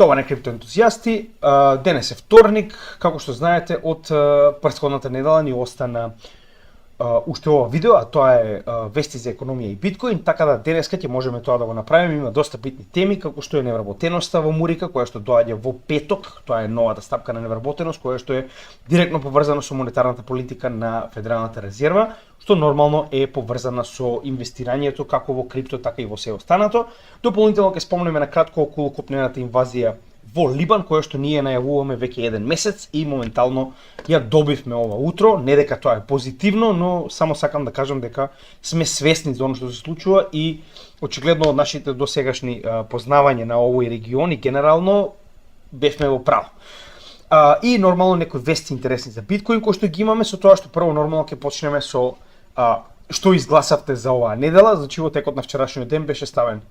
Поштовани криптоентузијасти, денес е вторник, како што знаете, од претходната недела ни остана уште ова видео, а тоа е вести за економија и биткоин, така да денеска ќе можеме тоа да го направиме. Има доста битни теми, како што е невработеноста во Мурика, која што доаѓа во петок, тоа е новата стапка на невработеност, која што е директно поврзана со монетарната политика на Федералната резерва, што нормално е поврзана со инвестирањето како во крипто, така и во се останато. Дополнително ќе спомнеме на кратко околу копнената инвазија во Либан, која што ние најавуваме веќе еден месец и моментално ја добивме ова утро. Не дека тоа е позитивно, но само сакам да кажам дека сме свесни за оно што се случува и очигледно од нашите досегашни познавања на овој регион и генерално бевме во право. И нормално некои вести интересни за биткоин кои што ги имаме, со тоа што прво нормално ќе почнеме со што изгласавте за оваа недела. Значи во текот на вчерашниот ден беше ставен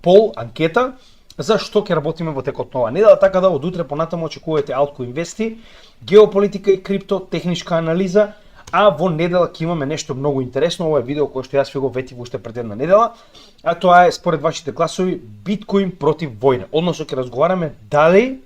пол, анкета, за што ќе работиме во текот на оваа недела, така да од утре понатаму очекувате altcoin вести, геополитика и крипто, техничка анализа, а во недела ќе имаме нешто многу интересно. Ова е видео кое што јас ви го ветив уште пред една недела, а тоа е според вашите гласови биткоин против војна. Односно ќе разговараме дали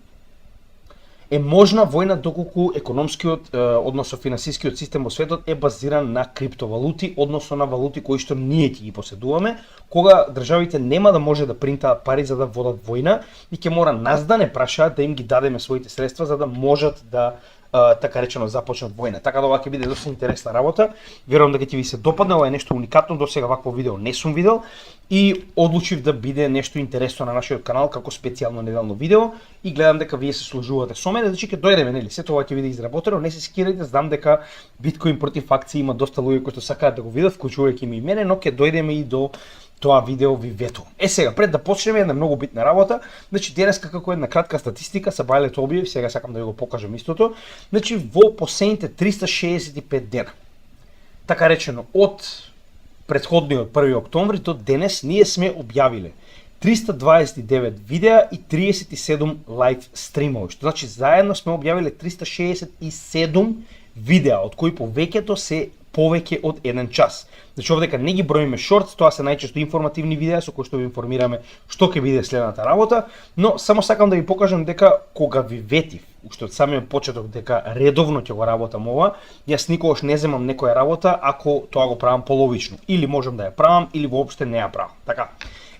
е можна војна доколку економскиот, односно финансискиот систем во светот е базиран на криптовалути, односно на валути кои што ние ќе ги поседуваме, кога државите нема да може да принтаат пари за да водат војна и ќе мора нас да не прашаат да им ги дадеме своите средства за да можат да така речено започнат војна. Така да ова ќе биде доста интересна работа. Верувам дека ќе ви се допадне, ова е нешто уникатно, досега вакво видео не сум видел и одлучив да биде нешто интересно на нашиот канал како специјално неделно видео и гледам дека вие се сложувате со мене, значи ќе дојдеме, нели? Сето ова ќе биде изработено, не се скирајте, знам дека биткоин против акции има доста луѓе кои што сакаат да го видат, вклучувајќи ми и мене, но ќе дојдеме и до тоа видео ви ветувам. Сега, пред да почнеме една многу битна работа, значи денеска како една кратка статистика са бајлет објави, сега сакам да ви го покажам истото. Значи во последните 365 дена, така речено од претходниот 1 октомври до денес ние сме објавиле 329 видеа и 37 лайв стримови, што значи заедно сме објавиле 367 видеа, од кои повеќето се повеќе од 1 час. Значи овдека не ги броиме шортс, тоа се најчесто информативни видеа со кои што ви информираме што ќе биде следната работа, но само сакам да ви покажам дека кога ви ветив, уште од самиот почеток дека редовно ќе го работам ова, јас никогаш не земам некоја работа ако тоа го правам половично, или можам да ја правам или воопште не ја правам. Така.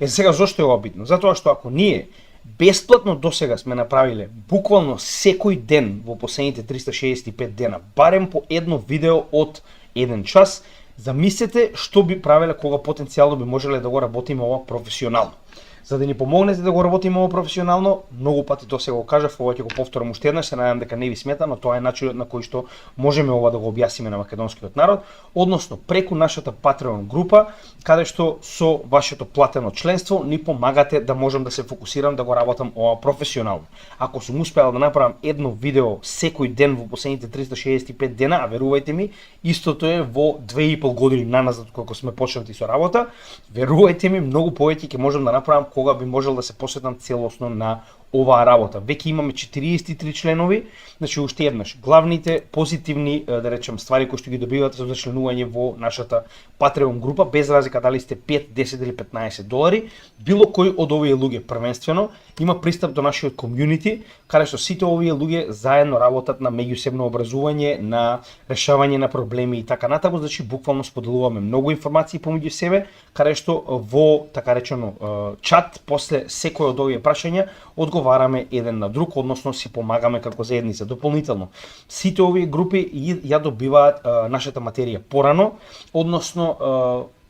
Сега зошто е ова битно? Затоа што ако ние бесплатно досега сме направиле буквално секој ден во последните 365 дена, барем по едно видео од 1 час, замислете што би правеле кога потенцијално би можеле да го работиме ова професионално. За да ни помогнете да го работиме ова професионално, многу пати тоа се го кажав, ова ќе го повторам уште еднаш, се надевам дека не ви смета, но тоа е начинот на кој што можеме ова да го објасниме на македонскиот народ, односно преку нашата Patreon група, каде што со вашето платено членство ни помагате да можам да се фокусирам да го работам ова професионално. Ако сум успеал да направам едно видео секој ден во последните 365 дена, а верувајте ми, истото е во 2,5 години наназад кога сме почнати со работа, верувајте ми, многу повеќе ќе можам да направам кога би можел да се посветам целосно на оваа работа. Веќе имаме 43 членови, значи уште еднаш главните позитивни, да речем, ствари кои што ги добивате за членување во нашата Patreon група, без разлика дали сте 5, 10 или 15 долари, било кој од овие луѓе првенствено има пристап до нашиот комјунити, каде што сите овие луѓе заедно работат на меѓусебно образување, на решавање на проблеми и така натаму, значи буквално споделуваме многу информации помеѓу себе, каде што во така речено чат после секој од овие прашања одговараме еден на друг, односно си помагаме како заедница. Дополнително, сите овие групи ја добиваат нашата материја порано, односно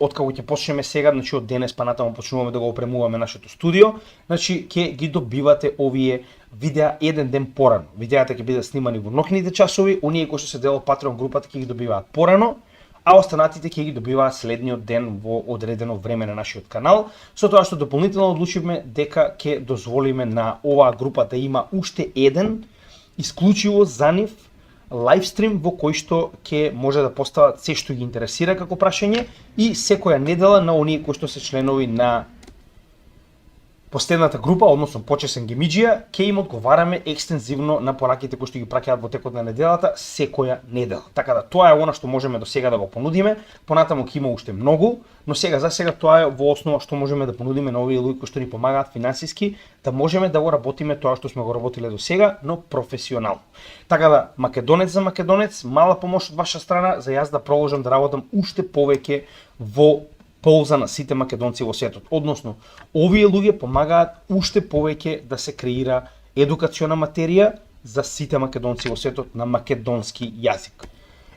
откако ќе почнеме сега, значи од денес па натаму почнуваме да го опремуваме нашето студио, значи ќе ги добивате овие видеа еден ден порано. Видеата ќе бидат снимани во ноќните часови, оние кои што се дел од Patreon групата ќе ги добиваат порано, а останатите ќе ги добиваат следниот ден во одредено време на нашиот канал, со тоа што дополнително одлучивме дека ќе дозволиме на оваа група да има уште еден исклучиво за нив лайвстрим во кој што ќе може да постават се што ги интересира како прашање и секоја недела на оние кои што се членови на последната група, односно почесен гемиџија, ќе им одговараме екстензивно на пораките кои што ги праќаат во текот на неделата секоја недела. Така да тоа е она што можеме до сега да го понудиме, понатаму ќе има уште многу, но сега за сега тоа е во основа што можеме да понудиме на овие луѓе кои што ни помагаат финансиски, да можеме да го работиме тоа што сме го работиле до сега, но професионално. Така да, македонец за македонец, мала помош од ваша страна за јас да продолжам да работам уште повеќе во полза на сите македонци во светот. Односно, овие луѓе помагаат уште повеќе да се креира едукациона материја за сите македонци во светот на македонски јазик.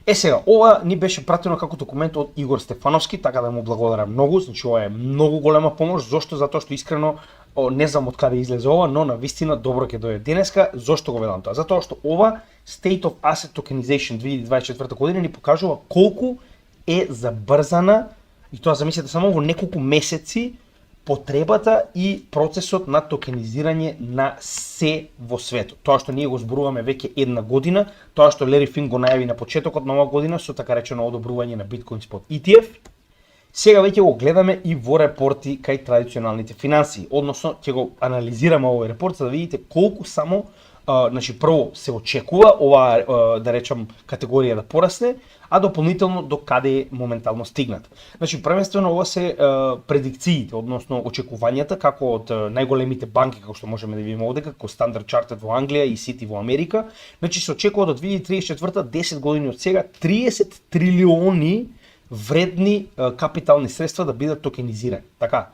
Сега, ова ни беше пратено како документ од Игор Стефановски, така да му благодарам многу, значи ова е многу голема помош, зошто? Затоа што искрено не знам од каде излезе ова, но на вистина добро ќе дојде денеска. Зошто го велам тоа? Затоа што ова State of Asset Tokenization 2024 година ни покажува колку е забрзана, и тоа замислете само во неколку месеци, потребата и процесот на токенизирање на се во светот. Тоа што ние го зборуваме веќе една година, тоа што Лери Финк го најави на почетокот на оваа година со така речено одобрување на биткоин под ETF, сега веќе го гледаме и во репорти кај традиционалните финансии. Односно, ќе го анализираме овој репорт за да видите колку само значи прво се очекува оваа да речам категорија да порасне, а дополнително до каде моментално стигнат. Значи првенствено ова се предикциите, односно очекувањата како од најголемите банки како што можеме да видиме овде, како Standard Chartered во Англија и Citi во Америка, значи се очекува до 2034 10 години од сега 30 трилиони вредни капитални средства да бидат токенизирани. Така,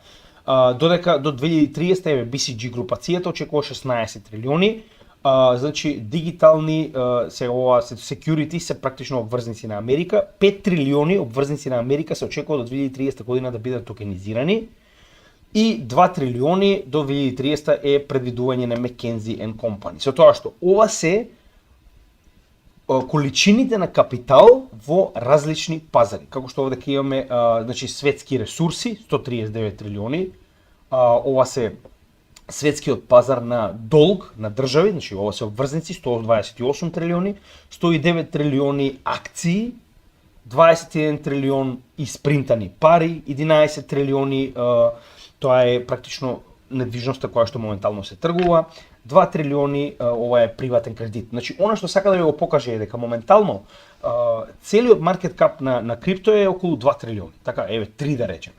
додека до 2030 BCG групацијата очекува 16 трилиони. Значи дигитални се ова security се практично обврзници на Америка, 5 трилиони обврзници на Америка се очекува до 2030 година да бидат токенизирани и 2 трилиони до 2030 е предвидување на McKinsey & Company. Со тоа што ова се количините на капитал во различни пазари. Како што овде ќе имаме значи светски ресурси 139 трилиони, ова се светскиот пазар на долг на држави, значи ова се обврзници 128 трилиони, 109 трилиони акции, 21 трилион испринтани пари, 11 трилиони тоа е практично недвижноста која што моментално се тргува, 2 трилиони ова е приватен кредит. Значи она што сака да ви го покаже е дека моментално целиот маркет кап на крипто е околу 2 трилиони. Така, еве 3 да речеме.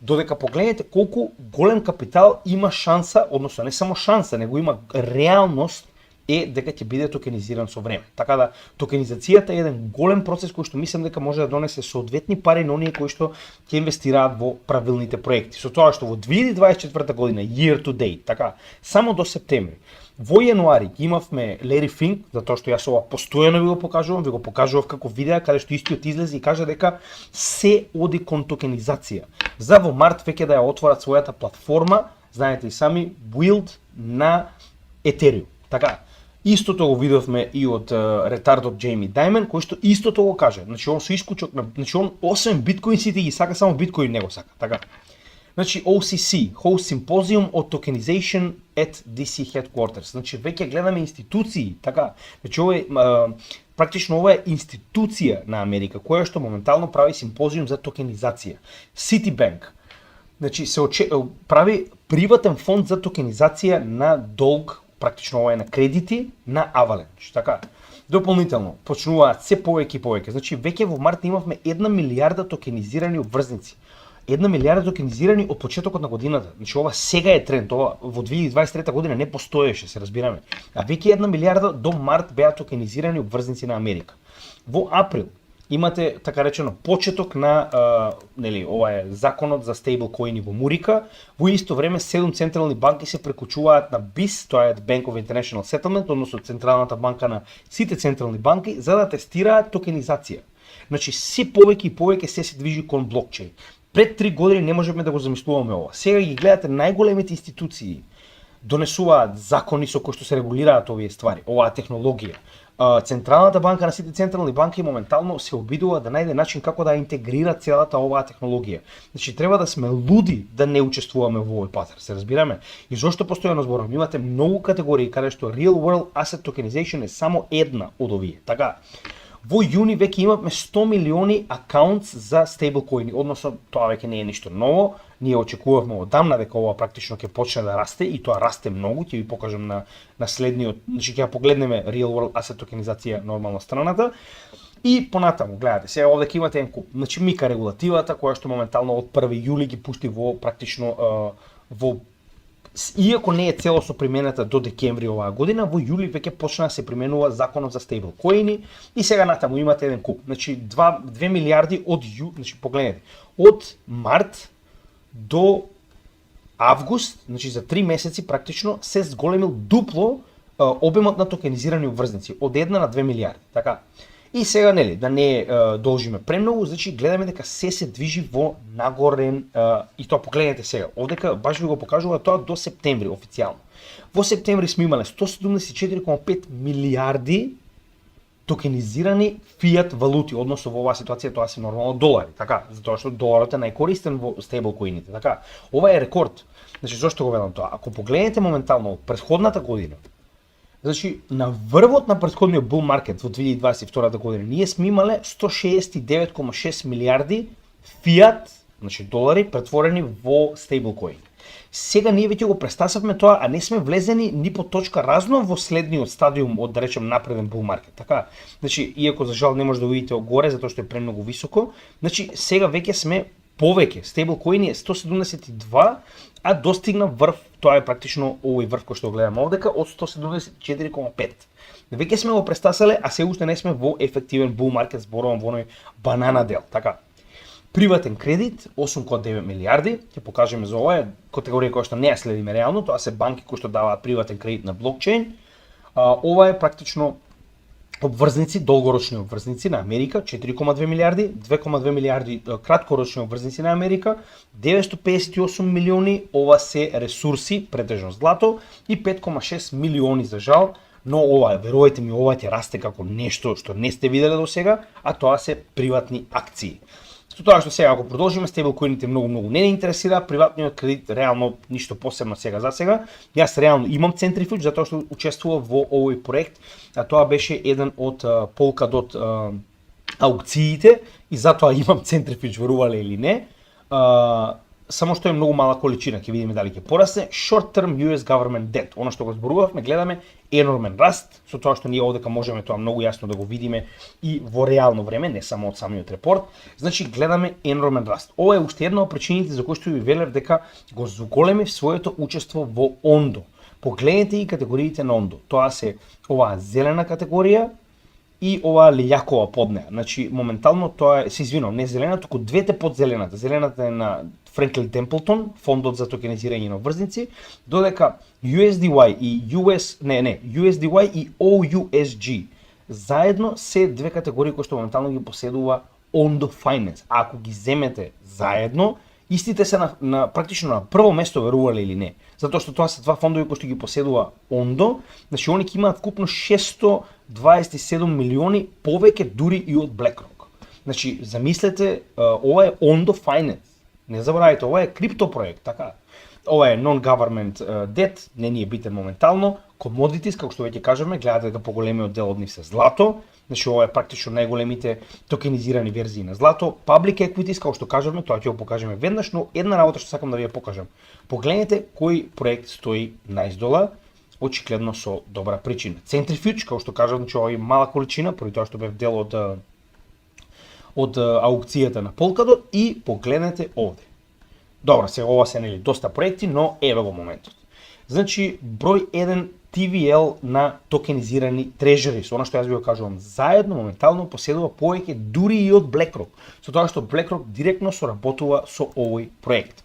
Додека погледнете колку голем капитал има шанса, односно не само шанса, него има реалност е дека ќе биде токенизиран со време. Така да токенизацијата е еден голем процес кој што мислам дека може да донесе соодветни пари на оние кои што ќе инвестираат во правилните проекти. Со тоа што во 2024 година year to date, така, само до септември, во јануари имавме Лери Финк, затоа што јас ова постојано ви го покажував како видео каде што истиот излезе и кажа дека се оди кон токенизација. За во март веќе да ја отворат својата платформа, знаете и сами, build на Ethereum. Така, истото го видовме и од ретардот Джейми Даймон, кој што истото го каже. Значи он со исклучок на, значи он освен биткоин сите ги сака, само биткоин не го сака. Така. Значи OCC, Host Symposium on Tokenization at DC Headquarters. Значи веќе гледаме институции, така. Значи ова е практично ова е институција на Америка која што моментално прави симпозиум за токенизација. Citibank, значи прави приватен фонд за токенизација на долг, практично ова е на кредити на Avalanche, така. Дополнително почнуваат се повеќе и повеќе. Значи веќе во март имавме 1 милиарда токенизирани обврзници. 1 милиарда токенизирани од почетокот на годината. Значи ова сега е тренд, ова во 2023 година не постоеше, се разбираме. А веќе 1 милиарда до март беа токенизирани обврзници на Америка. Во април имате така речено почеток на нели ова е законот за стейблкоини во Мурика. Во исто време 7 централни банки се прекучуваат на BIS, тоа е Bank of International Settlement, односно централната банка на сите централни банки за да тестираат токенизација. Значи се повеќе и повеќе се движи кон блокчейн. Пред 3 години не можеме да го замислуваме ова. Сега ги гледате најголемите институции донесуваат закони со кои што се регулираат овие ствари, оваа технологија. Централната банка на сите централни банки моментално се обидува да најде начин како да интегрира целата оваа технологија. Значи треба да сме луди да не учествуваме во овој пазар, се разбираме? И зошто постојано зборам? Имате многу категории каде што Real World Asset Tokenization е само една од овие. Така, во јуни веќе имавме 100 милиони акаунтс за стейблкоини, односно тоа веќе не е ништо ново. Ние очекувавме одамна дека ова практично ќе почне да расте и тоа расте многу, ќе ви покажам на следниот, значи ќе ја погледнеме Real World Asset токенизација нормално страната. И понатаму, гледате, сега овде ќе имате еден куп, значи мика регулативата која што моментално од 1 јули ги пушти во практично во иако не е целосно применета до декември оваа година, во јули веќе почна да се применува законот за стейблкоини и сега натаму имате еден куп. Значи 2 милиарди од значи погледнете, од март до август, значи за 3 месеци практично се зголемил дупло обемот на токенизирани обврзници од 1 на 2 милиарди, така. И сега, нели, да не должиме премногу, значи гледаме дека се движи во нагорен, и тоа погледнете сега, овдека баш ви го покажува тоа до септември официјално. Во септември сме имале 174,5 милиарди токенизирани фиат валути, односно во оваа ситуација тоа се нормално долари, така, затоа што доларот е најкористен во стейблкоините, така. Ова е рекорд. Значи зошто го велам тоа? Ако погледнете моментално претходната година, значи, на врвот на претходниот bull маркет во 2022 година, ние сме имале 169,6 милиарди фиат, значи долари, претворени во стейблкоин. Сега ние веќе го престасавме тоа, а не сме влезени ни по точка разно во следниот стадиум од, да речем, напреден bull маркет. Така, значи, иако за жал не може да видите горе, затоа што е премногу високо, значи, сега веќе сме повеќе. Стейблкоин е 172, а достигна врв, тоа е практично овој врв кој што гледаме овдека, од 174,5. Веќе сме го престасале, а се уште не сме во ефективен bull маркет, зборувам во оној банана дел. Така, приватен кредит 8,9 милиарди, ќе покажеме за ова, категорија која што не ја следиме реално, тоа се банки кои што даваат приватен кредит на блокчейн. Ова е практично обврзници, долгорочни обврзници на Америка, 4,2 милиарди, 2,2 милиарди краткорочни обврзници на Америка, 958 милиони, ова се ресурси, претежно злато, и 5,6 милиони за жал, но ова, верувајте ми, ова ќе расте како нешто што не сте виделе до сега, а тоа се приватни акции. Со тоа што сега, ако продолжиме, стейблкоините многу не интересира, приватниот кредит реално ништо посебно сега за сега. Јас реално имам Centrifuge затоа што учествував во овој проект, а тоа беше еден од Polkadot аукциите и затоа имам Centrifuge, верувале или не. Само што е многу мала количина, ќе видиме дали ќе порасне. Short term US government debt, оно што го зборувавме, гледаме енормен раст, со тоа што ние овдека можеме тоа многу јасно да го видиме и во реално време, не само од самиот репорт. Значи гледаме енормен раст. Ова е уште една од причините за кои што ви велев дека го зголеми своето учество во Ondo. Погледнете и категориите на Ondo. Тоа се оваа зелена категорија и оваа лилјакова под неа. Значи моментално тоа е, се извинувам, не зелена, туку двете под зелената. Зелената е на Franklin Templeton, фондот за токенизирање на обврзници, додека USDY и USDY и OUSG заедно се две категории кои што моментално ги поседува Ondo Finance. А ако ги земете заедно, истите се практично на прво место, верувале или не. Затоа што тоа се два фондови кои што ги поседува Ondo, значи они ќе имаат вкупно 627 милиони повеќе дури и од BlackRock. Значи замислете, ова е Ondo Finance. Не заборавајте, ова е крипто проект, така. Ова е non-government debt, не ни е битен моментално. Commodities, како што веќе кажеме, гледате дека поголемиот дел од нив се злато. Значи ова е практично најголемите токенизирани верзии на злато. Public equities, како што кажеме, тоа ќе го покажеме веднаш, но една работа што сакам да ви ја покажам. Погледнете кој проект стои најздола, очигледно со добра причина. Centrifuge, како што кажам, че ова е мала количина, поради тоа што бев дел од аукцијата на Polkadot, и погледнете овде. Добро, сега ова се нели доста проекти, но еве го моментот. Значи број 1 TVL на токенизирани treasuries, она што јас ви го кажувам, заедно моментално поседува повеќе дури и од BlackRock, со тоа што BlackRock директно соработува со овој проект.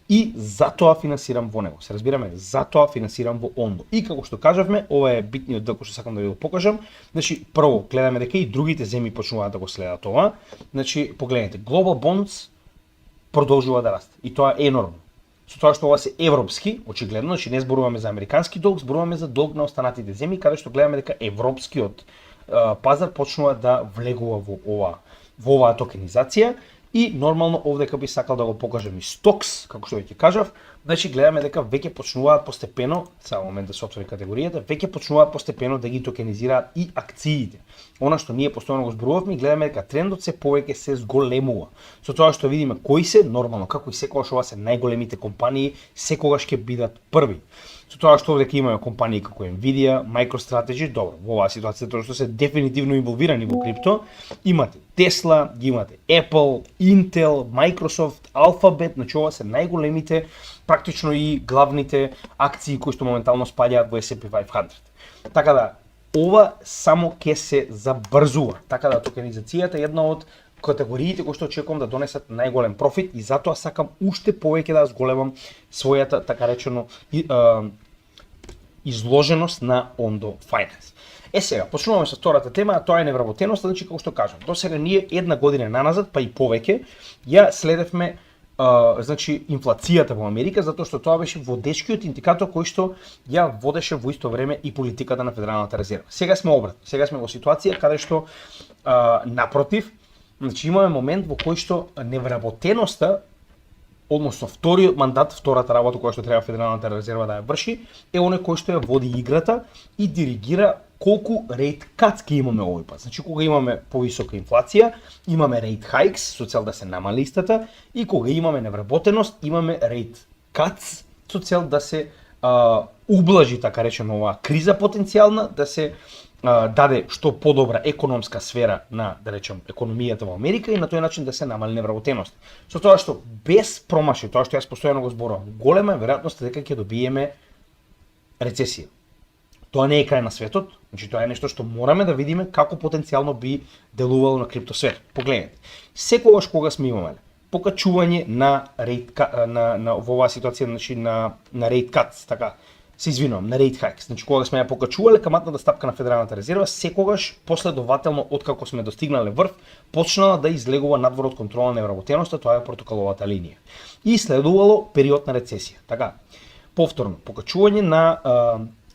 И затоа финансирам во него. Се разбираме, затоа финансирам во Ondo. И како што кажавме, ова е битниот дел кој што сакам да ви го покажам. Значи, прво гледаме дека и другите земји почнуваат да го следат ова. Значи, погледнете, Global Bonds продолжува да расте. И тоа е енормно. Со тоа што ова се европски, очигледно, значи не зборуваме за американски долг, зборуваме за долг на останатите земји, каде што гледаме дека европскиот пазар почнува да влегува во оваа токенизација. И нормално овдека би сакал да го покажам и стокс, како што веќе кажав, значи гледаме дека веќе почнуваат постепено, само момент да се отвори категоријата, веќе почнуваат постепено да ги токенизираат и акциите. Она што ние постојано го зборувавме, гледаме дека трендот се повеќе се зголемува. Со тоа што видиме кои се, нормално, како и секогаш ова се најголемите компании, секогаш ќе бидат први. Со тоа што овде имаме компании како Nvidia, MicroStrategy, добро, во оваа ситуација тоа што се дефинитивно инволвирани во крипто, имате Tesla, ги имате Apple, Intel, Microsoft, Alphabet, значи ова се најголемите, практично и главните акции кои што моментално спаѓаат во S&P 500. Така да, ова само ќе се забрзува. Така да, токенизацијата е една од категориите кои што очекувам да донесат најголем профит и затоа сакам уште повеќе да зголемам својата, така речено, изложеност на Ondo Finance. Сега, почнуваме со втората тема, а тоа е невработеноста, значи како што кажам. Досега ние една година наназад, па и повеќе, ја следевме значи инфлацијата во Америка, затоа што тоа беше водечкиот индикатор кој што ја водеше во исто време и политиката на Федералната резерва. Сега сме обратно. Сега сме во ситуација каде што напротив, значи имаме момент во кој што невработеноста, односно вториот мандат, втората работа која што треба Федералната резерва да ја врши, е оној кој што ја води играта и диригира колку rate cuts ќе имаме овој пат. Значи кога имаме повисока инфлација, имаме rate hikes со цел да се намали истата, и кога имаме невработеност, имаме rate cuts со цел да се ублажи, така речено, оваа криза потенцијална, да се даде што подобра економска сфера на, да речем, економијата во Америка и на тој начин да се намали невработеност. Со тоа што без промашај, тоа што јас постојано го зборувам, голема е веројатноста дека ќе добиеме рецесија. Тоа не е крај на светот, значи тоа е нешто што мораме да видиме како потенцијално би делувало на криптосфера. Погледнете, секогаш кога сме имале покачување на во оваа ситуација, значи на rate cuts, така, се извинувам, на rate hikes. Значи кога сме ја покачувале каматната стапка на Федералната резерва, секогаш последователно откако сме достигнале врв, почнала да излегува надвор од контрола на невработеноста, тоа е портокаловата линија. И следувало период на рецесија. Така, повторно, покачување на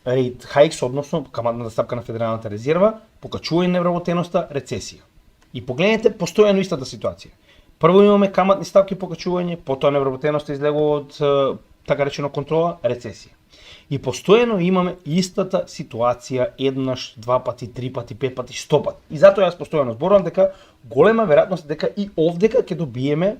rate hikes, односно каматната стапка на Федералната резерва, покачување на невработеноста, рецесија. И погледнете постојано истата ситуација. Прво имаме каматни стапки покачување, потоа невработеноста излегува од така речено контрола, рецесија. И постојано имаме истата ситуација еднаш, два пати, три пати, пет пати, 100 пати. И затоа јас постојано зборувам дека голема веројатност дека и овдека ќе добиеме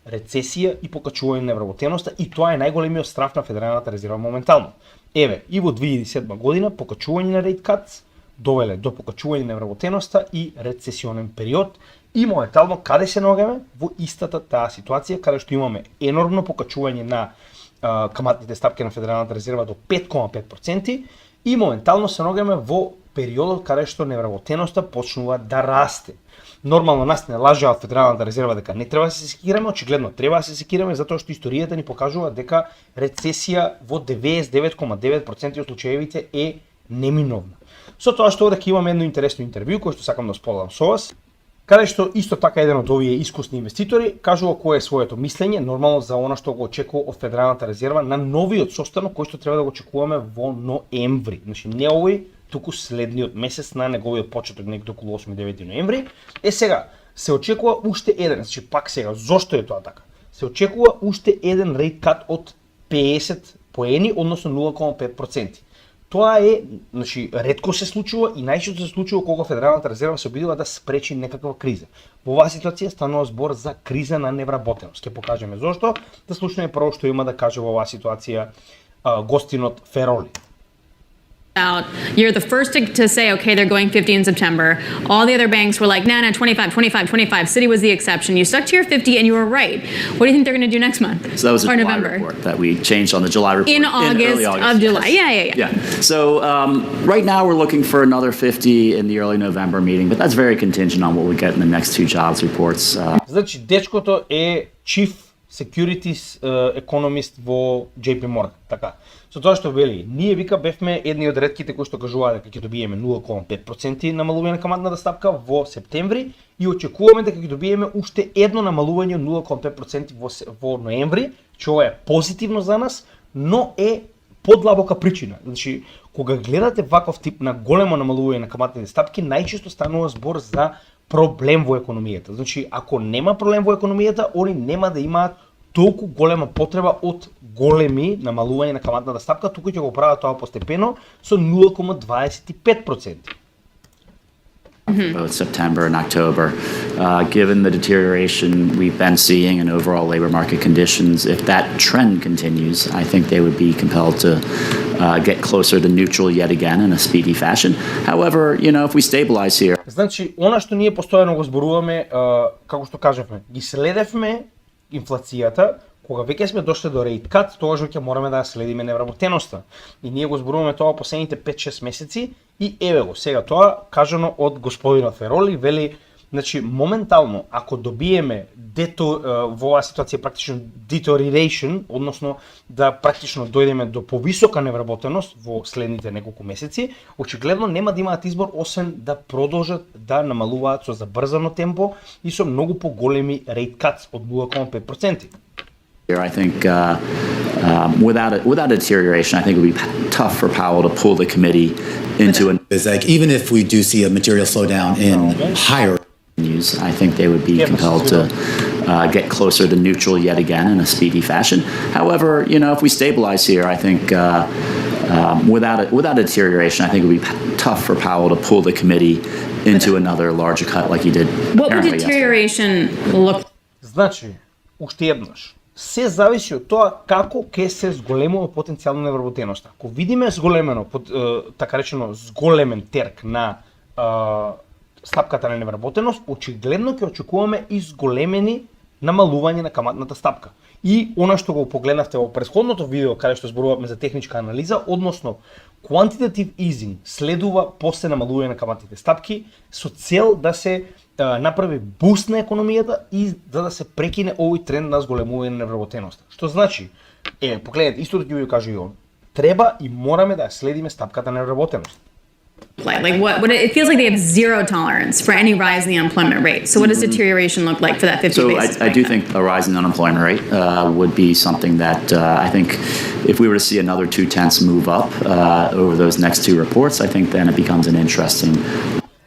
рецесија и покачување на невработеноста, и тоа е најголемиот страф на Федералната резерва моментално. Еве, и во 2007 година покачување на rate cuts довеле до покачување на невработеноста и рецесионен период, и моментално каде се наоѓаме? Во истата таа ситуација каде што имаме енормно покачување на каматните стапки на Федералната резерва до 5,5% и моментално се наоѓаме во периодот каде што невработеноста почнува да расте. Нормално нас не лажеа од Федералната резерва дека не треба да се секираме, очигледно треба да се секираме затоа што историјата ни покажува дека рецесија во 99,9% од случаевите е неминовна. Со тоа што овде имаме едно интересно интервју кој што сакам да споделам со вас, каде што исто така еден од овие искусни инвеститори кажува кое е своето мислење нормално за она што го очекува од Федералната резерва на новиот состанок кој што треба да го очекуваме во ноември. Значи не овој, туку следниот месец на неговиот почеток некаде околу 8-9 ноември. Сега се очекува уште еден, значи пак сега зошто е тоа така? Се очекува уште еден rate cut од 50 поени, односно 0,5%. Тоа е, значи, ретко се случува и најчесто се случува кога Федералната резерва се обидува да спречи некаква криза. Во оваа ситуација станува збор за криза на невработеност. Ќе покажеме зошто. Да слушнеме прво што има да каже во оваа ситуација гостинот Фероли. You're the first to say, okay, they're going 50 in September. All the other banks were like, nah, 25, 25, 25. Citi was the exception. You stuck to your 50 and you were right. What do you think they're going to do next month? So that was a July November report that we changed on the July report. In early August of July. Yes. Yeah. So right now we're looking for another 50 in the early November meeting, but that's very contingent on what we get in the next two jobs reports. Значи, дечкото е Chief Securities Economist во JP Morgan, така. Со тоа што вели, ние вика бевме едни од ретките кои што кажуваа дека ќе добиеме 0,5% намалување на каматната стапка во септември и очекуваме дека ќе добиеме уште едно намалување од 0,5% во ноември, што е позитивно за нас, но е подлабока причина. Значи, кога гледате ваков тип на големо намалување на каматните стапки, најчесто станува збор за проблем во економијата. Значи, ако нема проблем во економијата, они нема да имаат толку голема потреба од големи намалување на каматната стапка, туку ќе го прават тоа постепено со 0,25%. Both September and October. Given the deterioration we've been seeing in overall labor market conditions, if that trend continues, I think they would be compelled to get closer to neutral yet again in a speedy fashion. However, if we stabilize here. Значи, она што ние постојано го зборуваме, како што кажавме, ги следевме инфлацијата, кога веќе сме дошли до rate cut, тогаш веќе мораме да следиме невработеноста. И ние го зборуваме тоа последните 5-6 месеци и еве го, сега тоа кажано од господинот Фероли, вели, значи моментално ако добиеме во оваа ситуација практично deterioration, односно да практично дојдеме до повисока невработеност во следните неколку месеци, очигледно нема да имаат избор освен да продолжат да намалуваат со забрзано темпо и со многу поголеми rate cuts од 0,5%. I think without a deterioration, I think it would be tough for Powell to pull the committee into an. It's like even if we do see a material slowdown in higher. I think they would be compelled to get closer to neutral yet again in a speedy fashion. However, if we stabilize here, I think without a deterioration, I think it would be tough for Powell to pull the committee into another larger cut like he did. What would deterioration look like? Значи, уште еднаш, се зависи од тоа како ќе се зголемува потенцијално невработеноста. Ако видиме зголемено, така речено зголемен терк на стапката на невработеност, очигледно ќе очекуваме и зголемени намалување на каматната стапка. И она што го погледнавте во претходното видео каде што зборувавме за техничка анализа, односно quantitative easing следува после намалување на каматните стапки со цел да се направи буст на економијата и да се прекине овој тренд на зголемување на невработеноста. Што значи, погледнете, истото ќе ви кажа и он, треба и мораме да следиме стапката на невработеност. Like what it feels like they have zero tolerance for any rise in the unemployment rate. So what does deterioration look like for that 50 So basis I do think a rise in the unemployment rate would be something that I think if we were to see another 0.2 move up over those next two reports, I think then it becomes an interesting.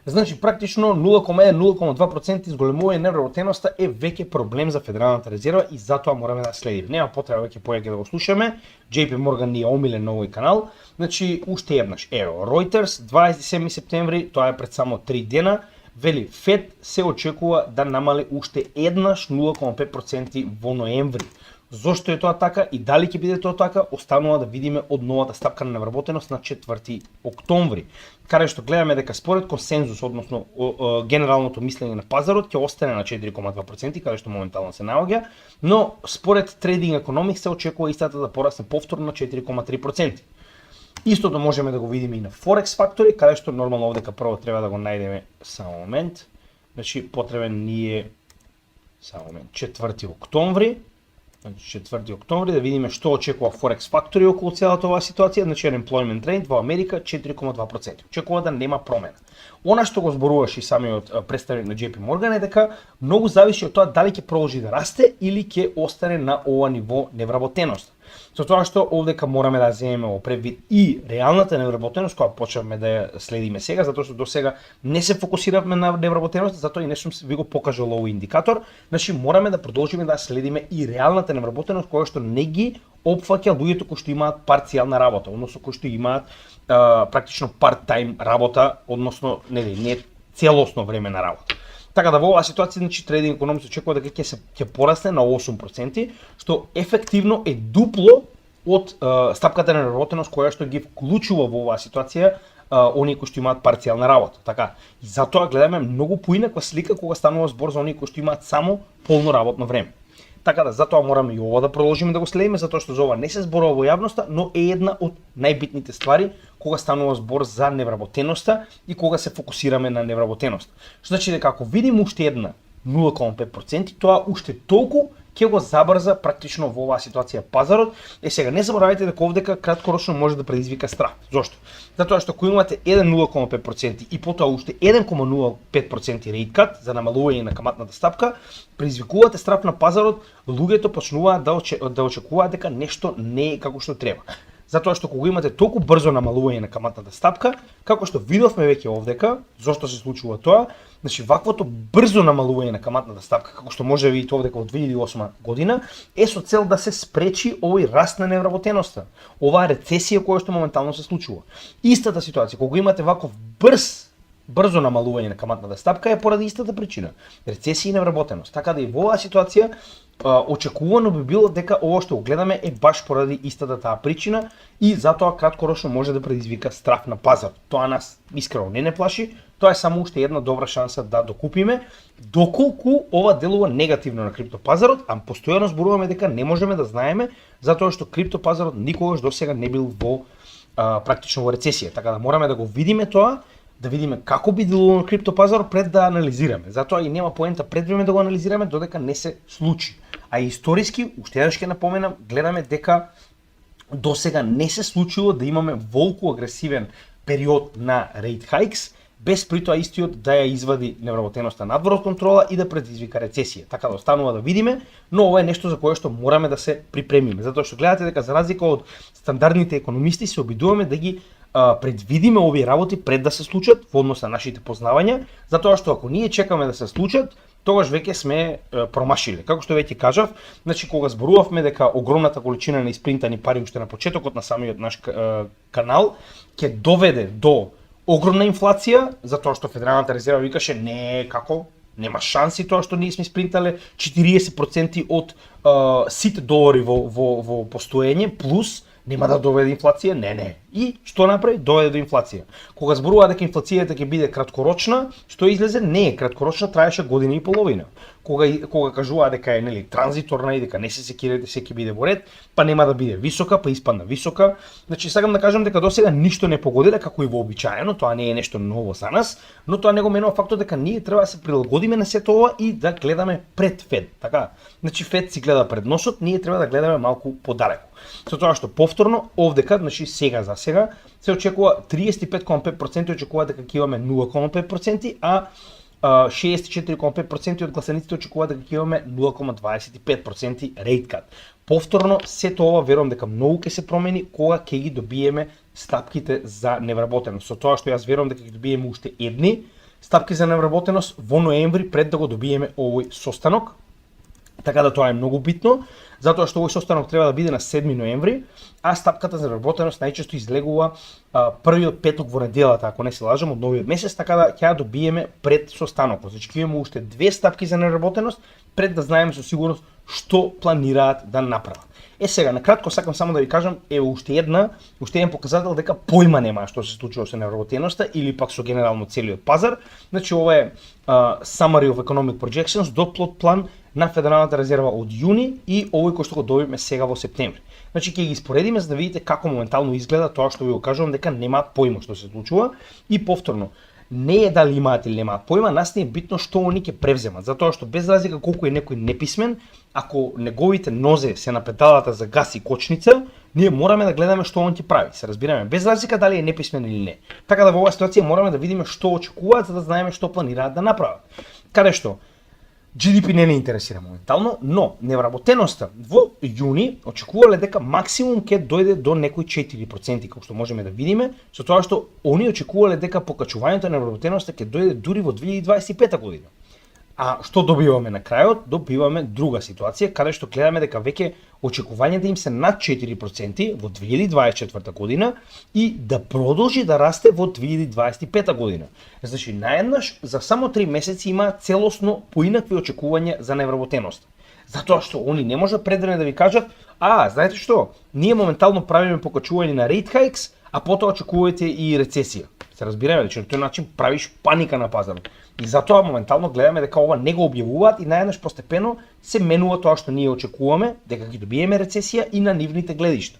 Значи, практично 0,1-0,2% изголемување на невработеноста е веќе проблем за Федералната резерва и затоа мораме да следиме. Нема потреба веќе поеќе да го слушаме. JP Morgan ни е омилен на овој канал. Значи, уште еднаш, ево, Reuters 27 септември, тоа е пред само 3 дена, вели Фед се очекува да намали уште еднаш 0,5% во ноември. Зошто е тоа така и дали ќе биде тоа така, останува да видиме од новата стапка на невработеност на 4 октомври. Каде што гледаме дека според консензус, односно генералното мислење на пазарот, ќе остане на 4,2%, каде што моментално се наоѓа, но според Trading Economics се очекува истата да порасне повторно на 4,3%. Истото можеме да го видиме и на Forex Factory, каде што нормално овдека прво треба да го најдеме само момент. Значи потребен ни е само момент 4 октомври. Значи 4 октомври да видиме што очекува Forex Factory околу целата оваа ситуација, значи unemployment rate во Америка 4,2%. Очекува да нема промена. Она што го зборуваш и самиот представник на JP Morgan е дека многу зависи од тоа дали ќе продолжи да расте или ќе остане на ова ниво невработеност. Со тоа што овдека мораме да земеме во предвид и реалната невработеност која почнавме да ја следиме сега, затоа што до сега не се фокусиравме на невработеност, затоа и не сум ви го покажал овој индикатор. Значи мораме да продолжиме да следиме и реалната невработеност која што не ги опфаќа луѓето кои што имаат парцијална работа, односно кои што имаат практично part-time работа, односно не целосно време на работа. Така да во оваа ситуација, значи Trading Economics очекува дека ќе порасне на 8%, што ефективно е дупло од стапката на невработеност која што ги вклучува во оваа ситуација оние кои што имаат парцијална работа. Така, и затоа гледаме многу поинаква слика кога станува збор за оние кои што имаат само полно работно време. Така да, затоа мораме и ова да продолжиме да го следиме, затоа што за ова не се зборува во јавноста, но е една од најбитните ствари кога станува збор за невработеноста и кога се фокусираме на невработеност. Што значи дека ако видиме уште една 0,5%, тоа уште толку ќе го забрза практично во оваа ситуација пазарот. Сега не заборавајте дека овдека краткорочно може да предизвика страх. Зошто? Затоа што ако имате 1,5% и потоа уште 1,05% rate cut за намалување на каматната стапка, предизвикувате страх на пазарот, луѓето почнуваат да очекуваат дека нешто не е како што треба. затоа што кога имате толку брзо намалување на каматната стапка, како што видовме веќе овдека, зошто се случува тоа, значи ваквото брзо намалување на каматната стапка, како што може да видите овдека од 2008 година, е со цел да се спречи овој раст на невработеноста, оваа рецесија која што моментално се случува. Истата ситуација, кога имате ваков брзо намалување на каматната стапка е поради истата причина, рецесија и невработеност. Така да и во оваа ситуација очекувано би било дека ово што го гледаме е баш поради истата таа причина и затоа краткорочно може да предизвика страф на пазар. Тоа нас искрено не плаши, тоа е само уште една добра шанса да докупиме, доколку ова делува негативно на криптопазарот, а постојано зборуваме дека не можеме да знаеме затоа што криптопазарот никогаш досега не бил во практично во рецесија. Така да мораме да го видиме тоа, да видиме како би делувал криптопазар пред да анализираме. Затоа и нема поента пред време да го анализираме додека не се случи. А историски, уште еднаш ќе напоменам, гледаме дека досега не се случило да имаме волку агресивен период на rate hikes, без при тоа истиот да ја извади невработеноста надвор од контрола и да предизвика рецесија. Така да останува да видиме, но ова е нешто за кое што мораме да се припремиме, затоа што гледате дека за разлика од стандардните економисти се обидуваме да ги предвидиме овие работи пред да се случат во однос на нашите познавања, затоа што ако ние чекаме да се случат, тогаш веќе сме промашиле. Како што веќе кажав, значи кога зборувавме дека огромната количина на испринтани пари уште на почетокот на самиот наш канал ќе доведе до огромна инфлација, затоа што Федералната резерва викаше не, како нема шанси тоа што ние сме испринтале 40% од сите долари во постоење плюс нема да доведе инфлација, не. И што направи? Доведе до инфлација. Кога зборува дека инфлацијата ќе биде краткорочна, што излезе? Не е краткорочна, траеше година и половина. Кога кажува дека е нели транзиторна и дека не се секирате, се ќе биде во ред, па нема да биде висока, па испадна висока. Значи сакам да кажам дека досега ништо не погодиле како и вообичаено, тоа не е нешто ново за нас, но тоа не го менува фактот дека ние треба да се прилагодиме на сето ова и да гледаме пред Фед, така? Значи Фед си гледа пред носот, ние треба да гледаме малку подалеку. Со тоа што повторно овдека, значи сега за сега се очекува 35,5% очекува дека ќе имаме 0,5%, а 64,5% од гласаниците очекуваат дека ќе имаме 0,25% rate cut. Повторно, сето ова верувам дека многу ќе се промени кога ќе ги добиеме стапките за невработеност. Со тоа што јас верувам дека ќе добиеме уште едни стапки за невработеност во ноември пред да го добиеме овој состанок. Така да тоа е многу битно, затоа што овој состанок треба да биде на 7 ноември, а стапката за невработеност најчесто излегува првиот петок во неделата, ако не се лажам, од новиот месец, така да ќе ја добиеме пред состанокот. Значи ќе имаме уште две стапки за невработеност пред да знаеме со сигурност што планираат да направат. Сега, на кратко сакам само да ви кажам, уште еден показател дека појма нема што се случува со невработеноста или пак со генерално целиот пазар. Значи ова е Summary of Economic Projections, доплот план на Федералната резерва од јуни и овој кој што го добивме сега во септември. Значи ќе ги споредиме за да видите како моментално изгледа тоа што ви го кажувам дека нема појма што се случува и повторно не е дали имаат или немаат појма, нас не е битно што они ќе превземат, затоа што без разлика колку е некој неписмен, ако неговите нозе се на педалата за газ и кочница, ние мораме да гледаме што он ќе прави. Се разбираме, без разлика дали е неписмен или не. Така да во оваа ситуација мораме да видиме што очекуваат за да знаеме што планираат да направат. Каде што GDP не интересира моментално, но невработеноста во јуни очекувале дека максимум ќе дојде до некои 4%, како што можеме да видиме, со тоа што они очекувале дека покачувањето на невработеноста ќе дојде дури во 2025 година. А што добиваме на крајот? Добиваме друга ситуација, каде што гледаме дека веќе очекувањата им се над 4% во 2024 година и да продолжи да расте во 2025 година. Значи, наеднаш за само 3 месеци има целосно поинакви очекувања за невработеност. Затоа што они не може предвреме да ви кажат, знаете што, ние моментално правиме покачување на rate hikes, а потоа очекувате и рецесија. Се разбираме, че на тој начин правиш паника на пазарот. И затоа моментално гледаме дека ова не го објавуваат и наеднаш постепено се менува тоа што ние очекуваме, дека ќе добиеме рецесија и на нивните гледишта.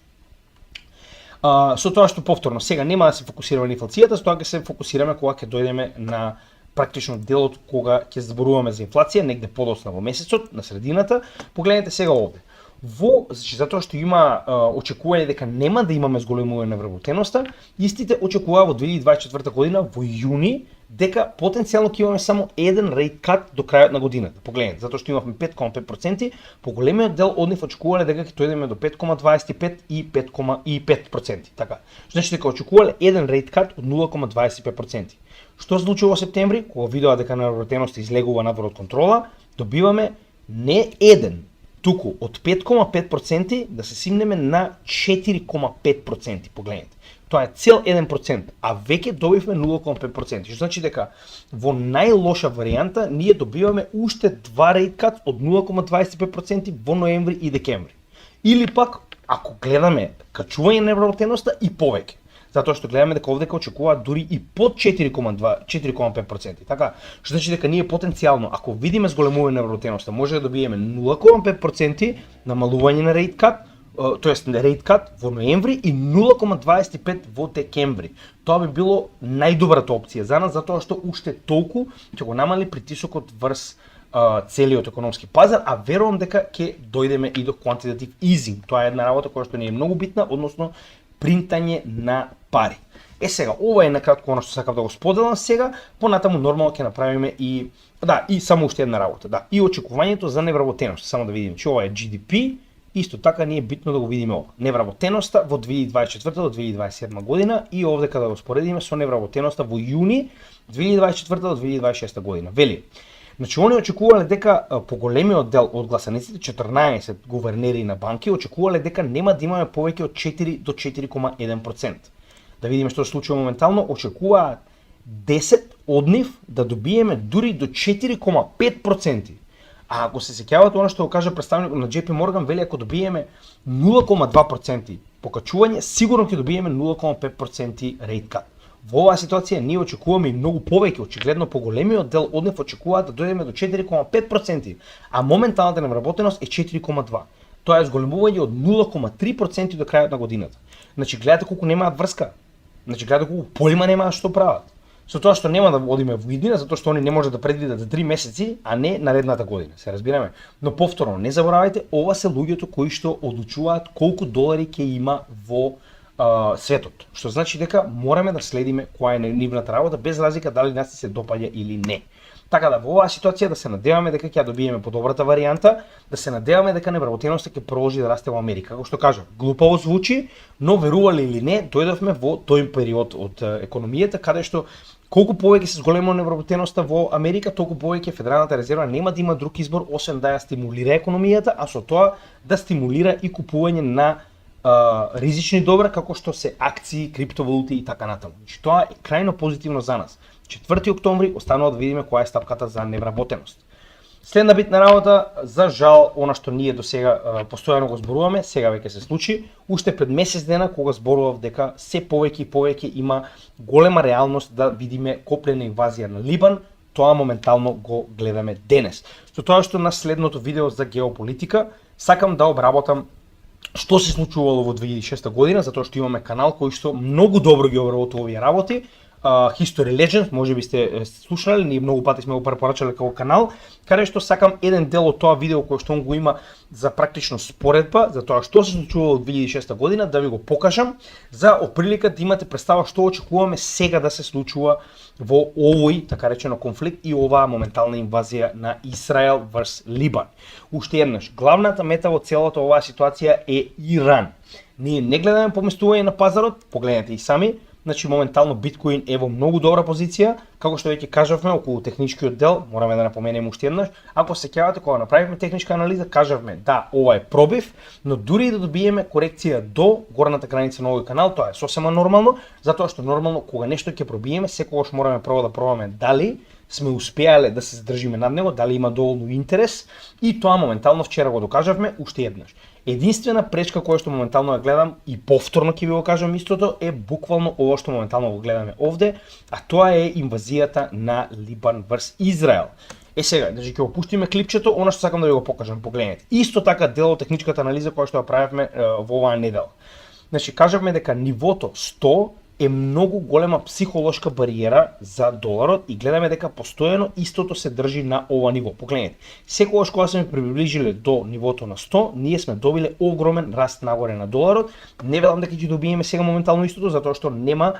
Со тоа што повторно сега нема да се фокусираме на инфлацијата, со тоа ќе се фокусираме кога ќе дојдеме на практично делот кога ќе зборуваме за инфлација, негде подоцна во месецот, на средината. Погледнете сега овде. Значи, затоа што има очекување дека нема да имаме зголемување на вработеноста, истите очекуваа во 2024 година во јуни дека потенцијално ќе имаме само еден рейт кат до крајот на годината. Погледнете, затоа што имавме 5,5%, поголемиот дел од нив очекувале дека ќе дојдеме до 5,25 и 5,5%. Така. Значи дека очекувале еден рейт кат од 0,25%. Што се случува во септември, кога видоа дека невработеноста излегува надвор од контрола, добиваме не еден, туку од 5,5% да се симнеме на 4,5%. Погледнете. Тоа е цел 1%, а веќе добивме 0,5%. Што значи дека во најлоша варијанта ние добиваме уште два рейт кат од 0,25% во ноември и декември. Или пак, ако гледаме качување на невработеноста и повеќе. Затоа што гледаме дека овдека очекуваат дури и под 4,5%. Така, што значи дека ние потенцијално, ако видиме зголемување на невработеноста, може да добиеме 0,5% намалување на рейт кат, тоест рейт кат во ноември и 0,25 во декември. Тоа би било најдобрата опција за нас, затоа што уште толку ќе го намали притисокот врз целиот економски пазар, а верувам дека ќе дојдеме и до quantitative easing. Тоа е една работа која што ни е многу битна, односно принтање на пари. Сега, ова е накратко оно што сакав да го споделам сега, понатаму нормално ќе направиме и само уште една работа, и очекувањето за невработеност. Само да видиме, че ова е GDP, исто така ни е битно да го видиме ова. Невработеноста во 2024 до 2027 година и овдека да го споредиме со невработеноста во јуни 2024 до 2026 година. Вели, значи они очекувале дека поголемиот дел од гласаниците, 14 гувернери на банки, очекувале дека нема да имаме повеќе од 4 до 4,1%. Да видиме што се случува моментално, очекуваат 10 од нив да добиеме дури до 4,5%. А ако се сеќавате она што го кажа представникот на JP Morgan, вели ако добиеме 0,2% покачување, сигурно ќе добиеме 0,5% рейт кат. Во оваа ситуација ние очекуваме и многу повеќе, очигледно поголемиот дел од нив очекуваат да дојдеме до 4,5%, а моменталната невработеност е 4,2%. Тоа е зголемување од 0,3% до крајот на годината. Значи гледате колку немаат врска. Значи гледате колку поима немаат што прават. Со тоа што нема да одиме во иднина, затоа што они не може да предвидат за 3 месеци, а не наредната година. Се разбираме. Но повторно, не заборавајте, ова се луѓето кои што одлучуваат колку долари ќе има во светот. Што значи дека мораме да следиме која е нивната работа, без разлика дали нас се допаѓа или не. Така да во оваа ситуација да се надеваме дека ќе ја добиеме подобрата варијанта, да се надеваме дека невработеноста ќе продолжи да расте во Америка. Како што кажав, глупаво звучи, но верувале или не, дојдовме во тој период од економијата каде што колку повеќе се зголема невработеноста во Америка, толку повеќе Федералната резерва нема да има друг избор освен да ја стимулира економијата, а со тоа да стимулира и купување на ризични добра како што се акции, криптовалути и така натаму. Значи тоа е крајно позитивно за нас. 4 октомври останува да видиме која е стапката за невработеност. Следна битна работа, за жал, она што ние до сега постојано го зборуваме, сега веќе се случи, уште пред месец дена кога зборував дека се повеќе и повеќе има голема реалност да видиме коплена инвазија на Либан, тоа моментално го гледаме денес. Со тоа што на следното видео за геополитика сакам да обработам што се случувало во 2006 година, затоа што имаме канал кој што многу добро ги обработува овие работи. History Legends, може би сте слушнале, ние многу пати сме го препорачале како канал, каде што сакам еден дел од тоа видео кој што го има за практично споредба, за тоа што се случувало во 2006 година, да ви го покажам, за оприлика да имате представа што очекуваме сега да се случува во овој, така речено, конфликт и оваа моментална инвазија на Израел врз Либан. Уште еднаш, главната мета во целата оваа ситуација е Иран. Ние не гледаме поместување на пазарот, погледнете и сами. Значи моментално биткоин е во многу добра позиција, како што веќе кажавме околу техничкиот дел, мораме да напоменеме уште еднаш. Ако се сеќавате кога направивме техничка анализа, кажавме да, ова е пробив, но дури и да добиеме корекција до горната граница на овој канал, тоа е сосема нормално, затоа што нормално кога нешто ќе пробиеме, секогаш мораме прво да пробаме дали сме успеале да се задржиме над него, дали има доволно интерес, и тоа моментално вчера го докажавме уште еднаш. Единствена пречка која што моментално ја гледам и повторно ќе ви го кажам истото е буквално ова што моментално го гледаме овде, а тоа е инвазијата на Либан врз Израел. Сега, значи ќе опуштиме клипчето, она што сакам да ви го покажам, погледнете. Исто така дел од техничката анализа која што ја правевме во оваа недела. Значи кажавме дека нивото 100 е многу голема психолошка бариера за доларот и гледаме дека постојано истото се држи на ова ниво. Погледнете, секогаш кога сме приближиле до нивото на 100, ние сме добиле огромен раст нагоре на доларот. Не велам дека ќе добиеме сега моментално истото, затоа што нема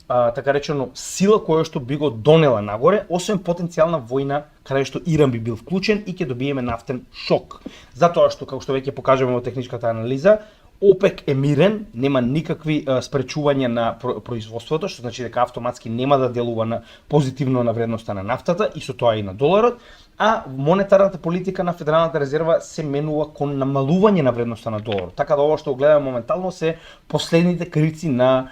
така речено сила која што би го донела нагоре, освен потенцијална војна каде што Иран би бил вклучен и ќе добиеме нафтен шок. Затоа што, како што веќе покажуваме во техничката анализа, ОПЕК е мирен, нема никакви спречувања на производството, што значи дека автоматски нема да делува на позитивно на вредноста на нафтата и со тоа и на доларот, а монетарната политика на Федералната резерва се менува кон намалување на вредноста на доларот. Така да ова што го гледаме моментално се последните крици на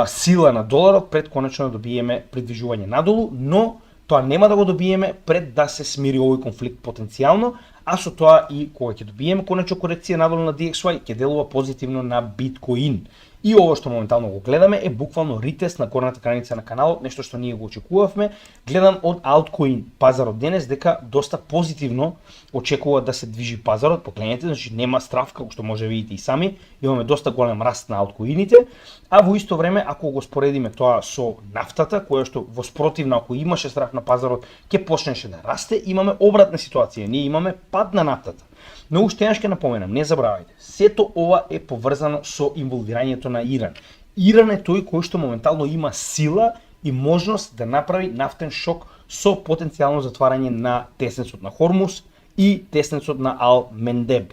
сила на доларот пред конечно да добиеме придвижување надолу, но тоа нема да го добиеме пред да се смири овој конфликт потенцијално, а со тоа и кога ќе добиеме конечно корекција надолу на DXY ќе делува позитивно на биткоин. И ово што моментално го гледаме е буквално ритест на горната граница на каналот, нешто што ние го очекувавме. Гледам од алткоин пазарот денес дека доста позитивно очекува да се движи пазарот. Погледнете, значи нема страф, како што може видите и сами, имаме доста голем раст на алткоините, а во исто време ако го споредиме тоа со нафтата, која што во спротивно ако имаше страф на пазарот ќе почнеше да расте, имаме обратна ситуација. Ние имаме пад на нафтата. Но уште еднаш ќе напоменам, не забравајте, сето ова е поврзано со инволвирањето на Иран. Иран е тој кој што моментално има сила и можност да направи нафтен шок со потенцијално затварање на теснецот на Хормуз и теснецот на Ал Мендеб.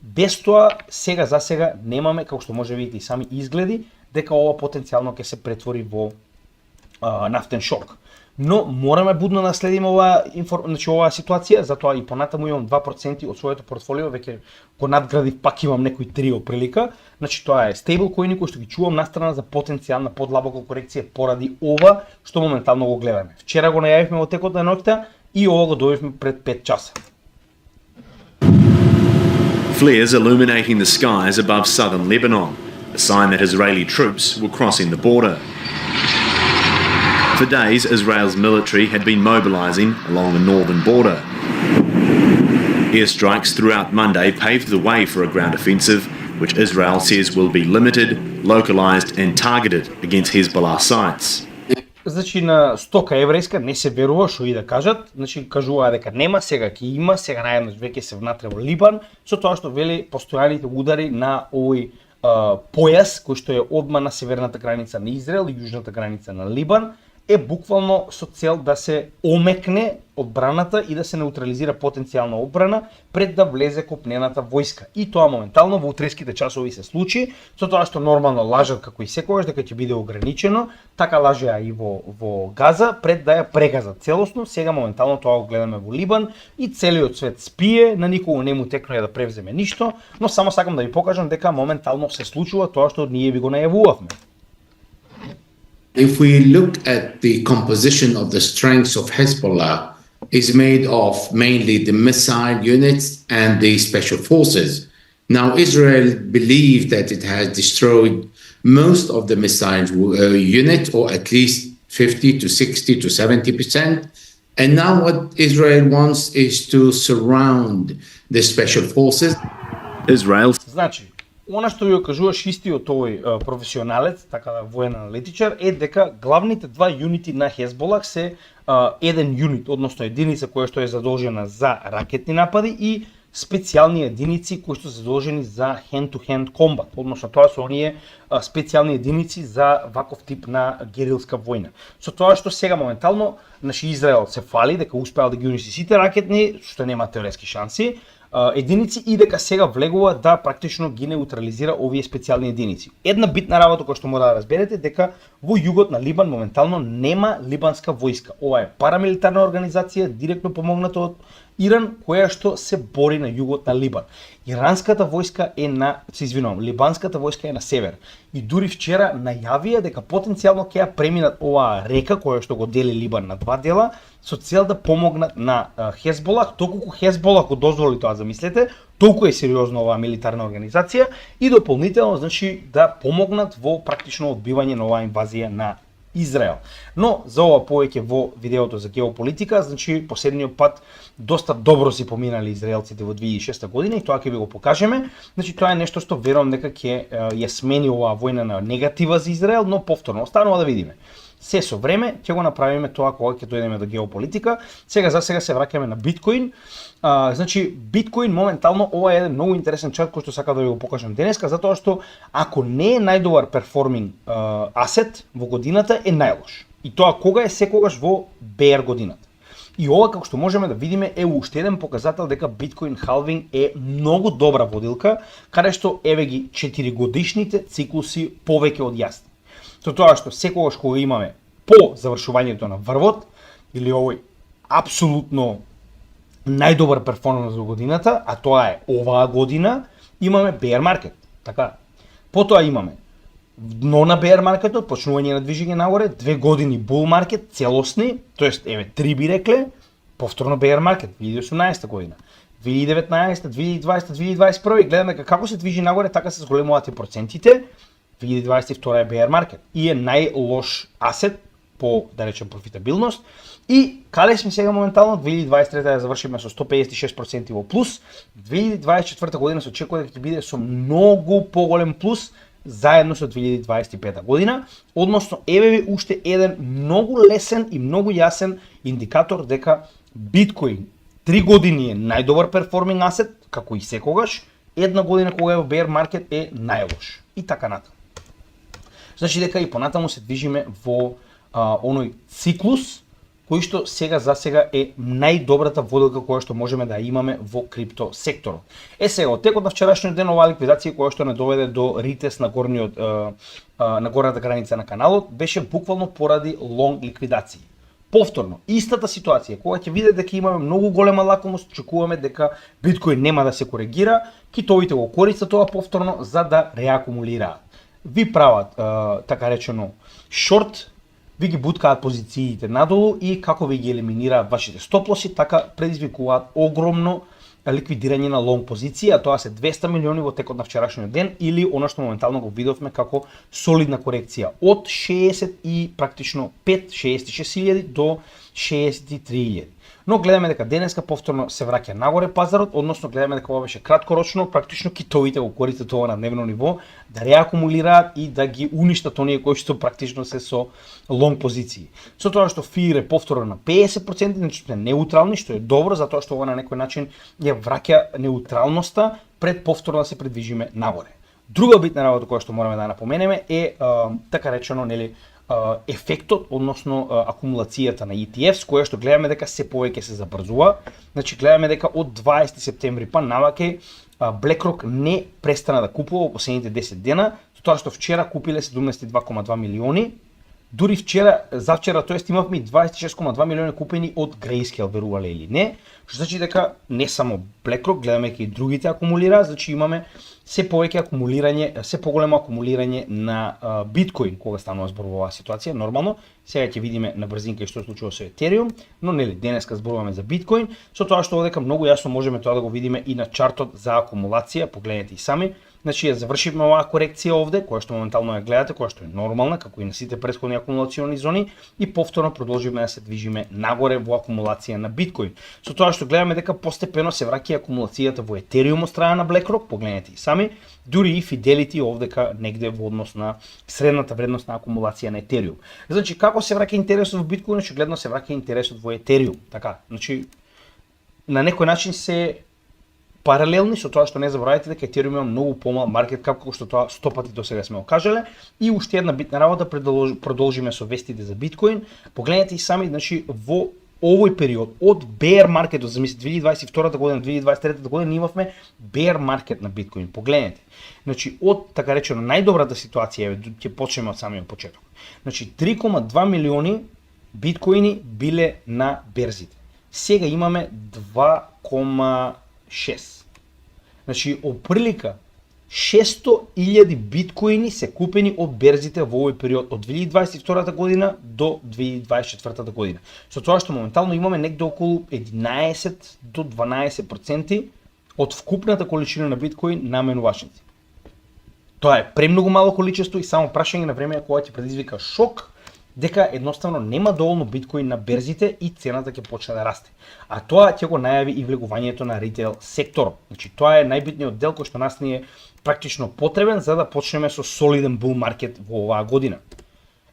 Без тоа, сега за сега немаме, како што може видите и сами изгледи, дека ова потенцијално ќе се претвори во нафтен шок. Но мораме будно да следиме оваа ситуација, затоа и понатаму имам 2% од своето портфолио, веќе го надградив, пак имам некои 3 прилика. Значи тоа е стейблкоини кои што ги чувам настрана за потенцијална подлабока корекција поради ова што моментално го гледаме. Вчера го најавивме во текот на ноќта и ова го добивме пред 5 часа. Flares illuminating the skies above southern Lebanon, a sign that Israeli troops were crossing the border. For days, Israel's military had been mobilising along the northern border. Airstrikes throughout Monday paved the way for a ground offensive, which Israel says will be limited, localised and targeted against Hezbollah sites. Значи на стока еврејска не се верува што и да кажат, значи кажуваа дека нема, сега ќе има, сега наеднаш веќе се внатре во Либан, со тоа што вели постојаните удари на овој појас кој што е одма на северната граница на Израел и јужната граница на Либан, е буквално со цел да се омекне одбраната и да се неутрализира потенцијална одбрана пред да влезе копнената војска. И тоа моментално во утреските часови се случи, со тоа што нормално лажат како и секогаш дека ќе биде ограничено, така лажеа и во Газа пред да ја прегазат целосно. Сега моментално тоа го гледаме во Либан и целиот свет спие, на никого не му текнува да превземе ништо, но само сакам да ви покажам дека моментално се случува тоа што ние ви го најавувавме. If we look at the composition of the strengths of Hezbollah, is made of mainly the missile units and the special forces. Now, Israel believes that it has destroyed most of the missile unit, or at least 50 to 60 to 70%. And now what Israel wants is to surround the special forces. Israel Значи, она што ви кажуваш истиот овој професионалец, така да воен аналитичар, е дека главните два юнити на Хезболах се еден юнит, односно единица која што е задолжена за ракетни напади и специјални единици кои што се задолжени за hand-to-hand combat, односно тоа се оние специјални единици за ваков тип на герилска војна. Со тоа што сега моментално Израел се фали дека успеал да ги униси сите ракетни, што нема теоретски шанси, единици и дека сега влегува да практично ги неутрализира овие специјални единици. Една битна работа која што мора да разберете дека во југот на Либан моментално нема либанска војска. Ова е парамилитарна организација директно помогната од Иран, која што се бори на југот на Либан. Иранската војска е либанската војска е на север. И дури вчера најавија дека потенцијално ќе ја преминат оваа река која што го дели Либан на два дела со цел да помогнат на Хезболах, доколку Хезболах го дозволи тоа, замислете, толку е сериозна оваа милитарна организација и дополнително значи да помогнат во практично одбивање на оваа инвазија на Израел. Но за ова повеќе во видеото за геополитика, значи последниот пат доста добро си поминали израелците во 2006 година и тоа ќе ви го покажеме. Значи тоа е нешто што верувам дека ќе ја смени оваа војна на негатива за Израел, но повторно останува да видиме. Се со време ќе го направиме тоа кога ќе дојдеме до геополитика. За сега се враќаме на биткоин. Значи биткоин моментално ова е еден многу интересен чарт кој што сакам да ви го покажам денеска, затоа што ако не е најдобар перформинг асет во годината е најлош. И тоа кога е секогаш во bear годината. И ова како што можеме да видиме е уште еден показател дека биткоин халвинг е многу добра водилка, каде што еве ги 4 годишните циклуси повеќе од јасни. Со тоа што секогаш кога имаме по завршувањето на врвот или овој апсолутно најдобар перформанс за годината, а тоа е оваа година, имаме bear market. Така. Потоа имаме дно на bear marketот, почнување на движење нагоре, 2 години bull market целосни, тоест еве 3 би рекле, повторно bear market 2018 година. 2019, 2020, 2021 гледаме како се движи нагоре, така се зголемуваат и процентите. 2022 е bear market и е најлош асет по, да речем, профитабилност. И каде сме сега моментално? 2023 да завршиме со 156% во плюс. 2024 година се очекува дека ќе биде со многу поголем плюс заедно со 2025 година. Односно, еве ви уште еден многу лесен и многу јасен индикатор дека биткоин 3 години е најдобар перформинг асет, како и секогаш, една година кога е во bear market е најлош. И така натаму. Значи дека и понатаму се движиме во оној циклус кој што сега за сега е најдобрата водилка која што можеме да имаме во крипто секторот. Сега, од текот на вчерашниот ден оваа ликвидација која што не доведе до ритест на на горната граница на каналот беше буквално поради лонг ликвидации. Повторно, истата ситуација, кога ќе видите дека имаме многу голема лакомост, очекуваме дека биткоин нема да се коригира, китовите го користат тоа повторно за да реакумулираат. Ви прават така речено шорт, ви ги буткаат позициите надолу и како ви ги елиминираат вашите стоп-лоси, така предизвикуваат огромно ликвидирање на лонг позиција, а тоа се 200 милиони во текот на вчерашниот ден или она што моментално го видовме како солидна корекција од 60 и практично 66.000 до 63.000. Но гледаме дека денеска повторно се враќа нагоре пазарот, односно гледаме дека ова беше краткорочно, практично китовите го користат тоа на дневно ниво да реакумулираат и да ги уништат оние кои што практично се со лонг позиции. Со тоа што фир е повторно на 50%, значи сме неутрални, што е добро, затоа што ова на некој начин ја враќа неутралноста пред повторно да се придвижиме нагоре. Друга битна работа која што мораме да напоменеме е така речено, нели, ефектот, односно акумулацијата на ETFs, која што гледаме дека се повеќе се забрзува. Значи гледаме дека од 20 септември па наваќе BlackRock не престана да купува во последните 10 дена, тоа што вчера купиле 72,2 милиони. Дури вчера, завчера, тоест имавме 26,2 милиони купени од Grayscale, верувале или не, што значи дека не само BlackRock, гледаме дека и другите акумулираат, значи имаме се повеќе акумулирање, се поголемо акумулирање на биткоин кога станува збор во оваа ситуација. Нормално, сега ќе видиме на брзинка што се случува со Ethereum, но нели денеска зборуваме за биткоин, со тоа што одека многу јасно можеме тоа да го видиме и на чартот за акумулација, погледнете и сами. Значи ја завршивме оваа корекција овде, која што моментално ја гледате, која што е нормална, како и на сите претходни акумулациони зони, и повторно продолжиме да се движиме нагоре во акумулација на биткоин. Со тоа што гледаме дека постепено се враќа акумулацијата во Ethereum од страна на BlackRock, погледнете и сами, дури и Fidelity овдека негде во однос на средната вредност на акумулација на Ethereum. Значи како се враќа интересот во биткоин, очигледно се враќа интересот во Ethereum. Така, значи на некој начин се паралелни, со тоа што не заборавајте дека Ethereum има многу помал маркет кап, како што тоа 100 пати досега сме го кажале. И уште една битна работа, продолжиме со вестите за биткоин. Погледнете и сами, значи во овој период од bear маркетот, замислите 2022 година, 2023 година имавме bear маркет на биткоин. Погледнете. Значи од така речено најдобрата ситуација, ќе почнеме од самиот почеток. Значи 3,2 милиони биткоини биле на берзите. Сега имаме 2,6. Значи, оприлика 600.000 биткоини се купени од берзите во овој период од 2022 година до 2024 година. Со тоа што моментално имаме негде околу 11 до 12% од вкупната количина на биткоин на менувачници. Тоа е премногу мало количество и само прашање на време кога ќе предизвика шок дека едноставно нема доволно биткоин на берзите и цената ќе почне да расте. А тоа ќе го најави и влегувањето на ритейл секторот. Значи тоа е најбитниот дел кој што нас ни е практично потребен за да почнеме со солиден бул маркет во оваа година.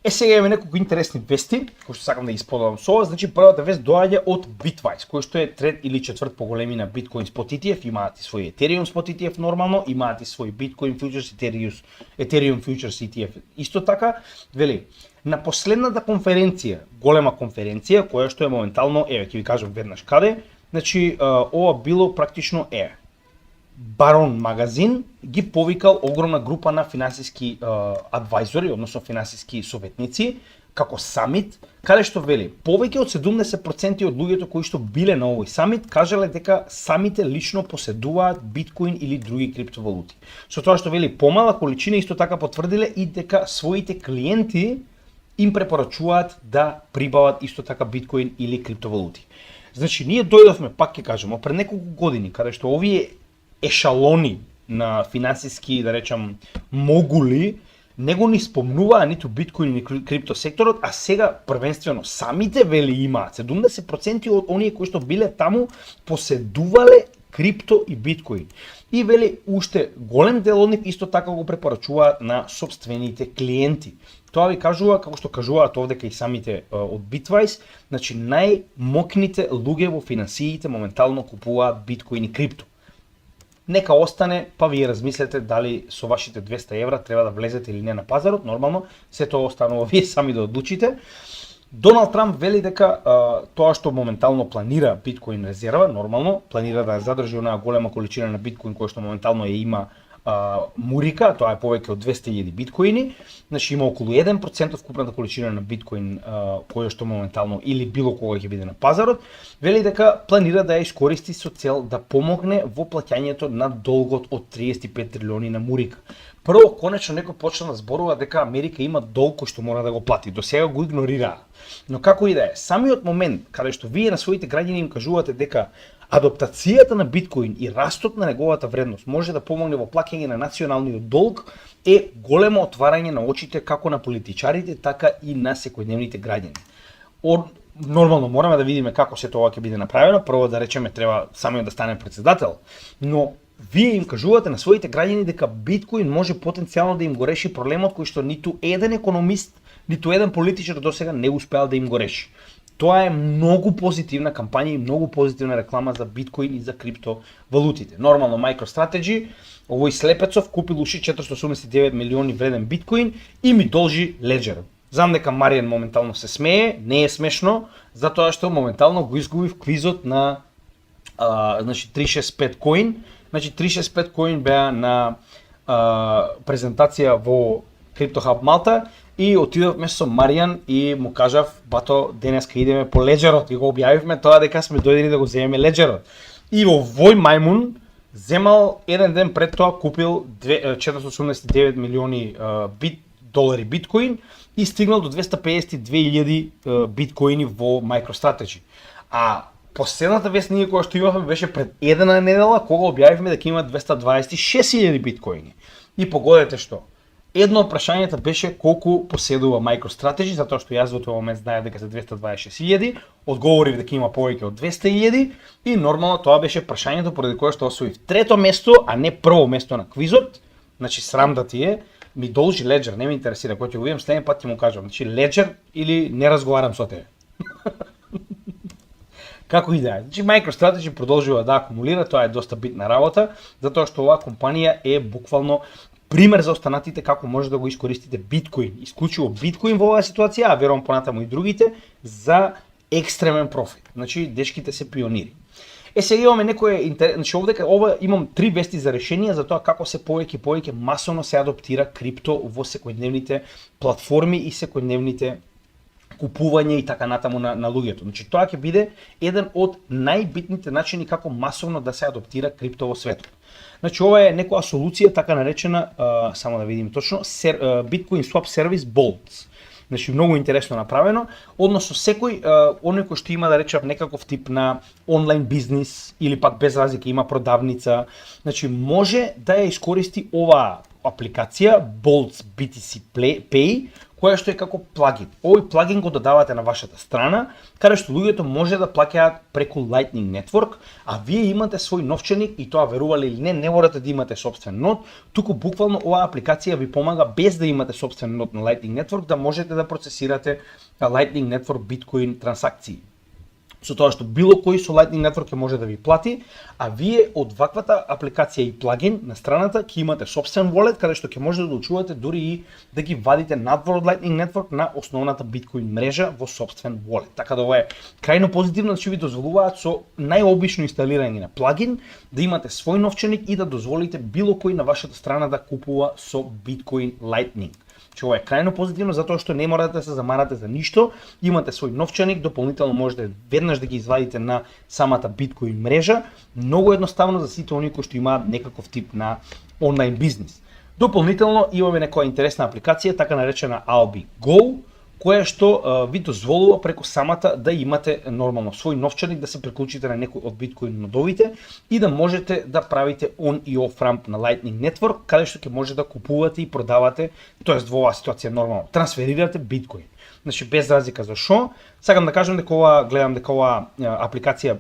Сега имаме неколку интересни вести, кои што сакам да ги споделам со вас. Значи првата вест доаѓа од Bitwise, кој што е трет или четврт по големина биткоин спот ETF, имаат и свој Ethereum спот ETF нормално, имаат и свој Bitcoin Futures Ethereum Futures ETF. Исто така, вели, на последната конференција, голема конференција, која што е моментално, еве ќе ви кажам веднаш каде, значи ова било практично Барон магазин ги повикал огромна група на финансиски адвајзори, односно финансиски советници, како самит, каде што вели, повеќе од 70% од луѓето кои што биле на овој самит, кажале дека самите лично поседуваат биткоин или други криптовалути. Со тоа што вели помала количина, исто така потврдиле и дека своите клиенти им препорачуваат да прибават исто така биткоин или криптовалути. Значи, ние дојдовме, пак ќе кажемо, пред неколку години, каде што овие ешалони на финансиски, да речам, могули, не го ни спомнуваа ниту биткоин ни крипто секторот, а сега првенствено самите вели имаат 70% од оние кои што биле таму поседувале крипто и биткоин. И вели уште голем дел од нив исто така го препорачуваат на собствените клиенти. Тоа ви кажува, како што кажуваат овде кај самите од Bitwise, значи најмокните луѓе во финансиите моментално купуваат биткоин и крипто. Нека остане, па вие размислете дали со вашите 200 евра треба да влезете или не на пазарот, нормално, се тоа останува вие сами да одлучите. Доналд Трамп вели дека тоа што моментално планира биткоин резерва, нормално, планира да задржи онаа голема количина на биткоин која што моментално ја има Мурика, тоа е повеќе од 200.000 биткоини, значи има околу 1% од вкупната количина на биткоин која што моментално или било кога ќе биде на пазарот, вели дека планира да ја искористи со цел да помогне во плаќањето на долгот од 35 трилиони на Мурика. Прво, конечно некој почна да зборува дека Америка има долг кој што мора да го плати. До сега го игнорираа. Но како и да е, самиот момент каде што вие на своите граѓани им кажувате дека адаптацијата на биткоин и растот на неговата вредност може да помогне во плаќање на националниот долг е големо отварање на очите како на политичарите, така и на секојдневните граѓани. Нормално мораме да видиме како се тоа ќе биде направено. Прво да речеме треба самиот да стане председател, но вие им кажувате на своите граѓани дека биткоин може потенцијално да им го реши проблемот кој што ниту еден економист, ниту еден политичар досега не успеал да им го реши. Тоа е многу позитивна кампања и многу позитивна реклама за биткоин и за криптовалутите. Нормално MicroStrategy, овој слепецов купил уши 489 милиони вреден биткоин и ми должи Ledger. Знам дека Маријан моментално се смее, не е смешно, затоа што моментално го изгубив квизот на значи 365 коин. Значи 365 коин беа на презентација во Crypto Hub Малта и отидовме со Маријан и му кажав, бато, денеска идеме по Ledgerот и го објавивме тоа дека сме дојдени да го земеме Ledgerот. И овој мајмун земал еден ден пред тоа купил 489 милиони долари биткоин и стигнал до 252.000 биткоини во MicroStrategy. А последната вест ние која што имавме беше пред една недела кога објавивме дека има 226.000 биткоини. И погодете што? Едно од прашањата беше колку поседува MicroStrategy, затоа што јас во тој момент знаев дека се 226.000, одговорив дека има повеќе од 200.000 и нормално тоа беше прашањето поради кое што освоив трето место, а не прво место на квизот. Значи срам да ти е, ми должи Ledger, не ме интересира, кога ќе го видам следен пат ќе му кажам, значи Ledger или не разговарам со тебе. Како и да е. Значи MicroStrategy продолжува да акумулира, тоа е доста битна работа, затоа што оваа компанија е буквално пример за останатите како може да го искористите биткоин, исклучиво биткоин во оваа ситуација, а верувам понатаму и другите, за екстремен профит. Значи дечките се пионири. Сега имаме некој значи овде ова имам три вести за решение за тоа како се повеќе масовно се адаптира крипто во секојдневните платформи и секојдневните купување и така натаму на луѓето. Значи тоа ќе биде еден од најбитните начини како масовно да се адаптира крипто во светот. Значи ова е некоја солуција така наречена, само да видим точно, Bitcoin Swap Service Bolts. Значи многу интересно направено, односно секој оној кој што има да речам некаков тип на онлайн бизнис или пак без разлика има продавница, значи може да ја искористи оваа апликација Bolts BTC Pay, која што е како плагин. Овој плагин го додавате на вашата страна, каде што луѓето може да плаќаат преку Lightning Network, а вие имате свој новченик и тоа верували или не морате да имате собствен нод, туку буквално оваа апликација ви помага без да имате собствен нод на Lightning Network да можете да процесирате Lightning Network биткоин трансакции. Со тоа што било кој со Lightning Network може да ви плати, а вие од ваквата апликација и плагин на страната ќе имате собствен wallet каде што ќе можете да учувате дури и да ги вадите надвор од Lightning Network на основната биткоин мрежа во собствен wallet. Така да ова е крајно позитивно, што ви дозволуваат со најобично инсталирање на плагин да имате свој новченик и да дозволите било кој на вашата страна да купува со биткоин Lightning. Ова е крајно позитивно затоа што не морате да се замарате за ништо, имате свој новченик, дополнително можете веднаш да ги извадите на самата биткоин мрежа, многу едноставно за сите оние кои што имаат некаков тип на онлайн бизнис. Дополнително имаме некоја интересна апликација, така наречена Albi Go, која што ви дозволува преку самата да имате нормално свој новченик, да се приклучите на некој од биткоин нодовите и да можете да правите on и off ramp на Lightning Network, каде што ќе може да купувате и продавате, тоест во оваа ситуација нормално трансферирате биткоин. Значи без разлика за што, сакам да кажам дека гледам дека оваа апликација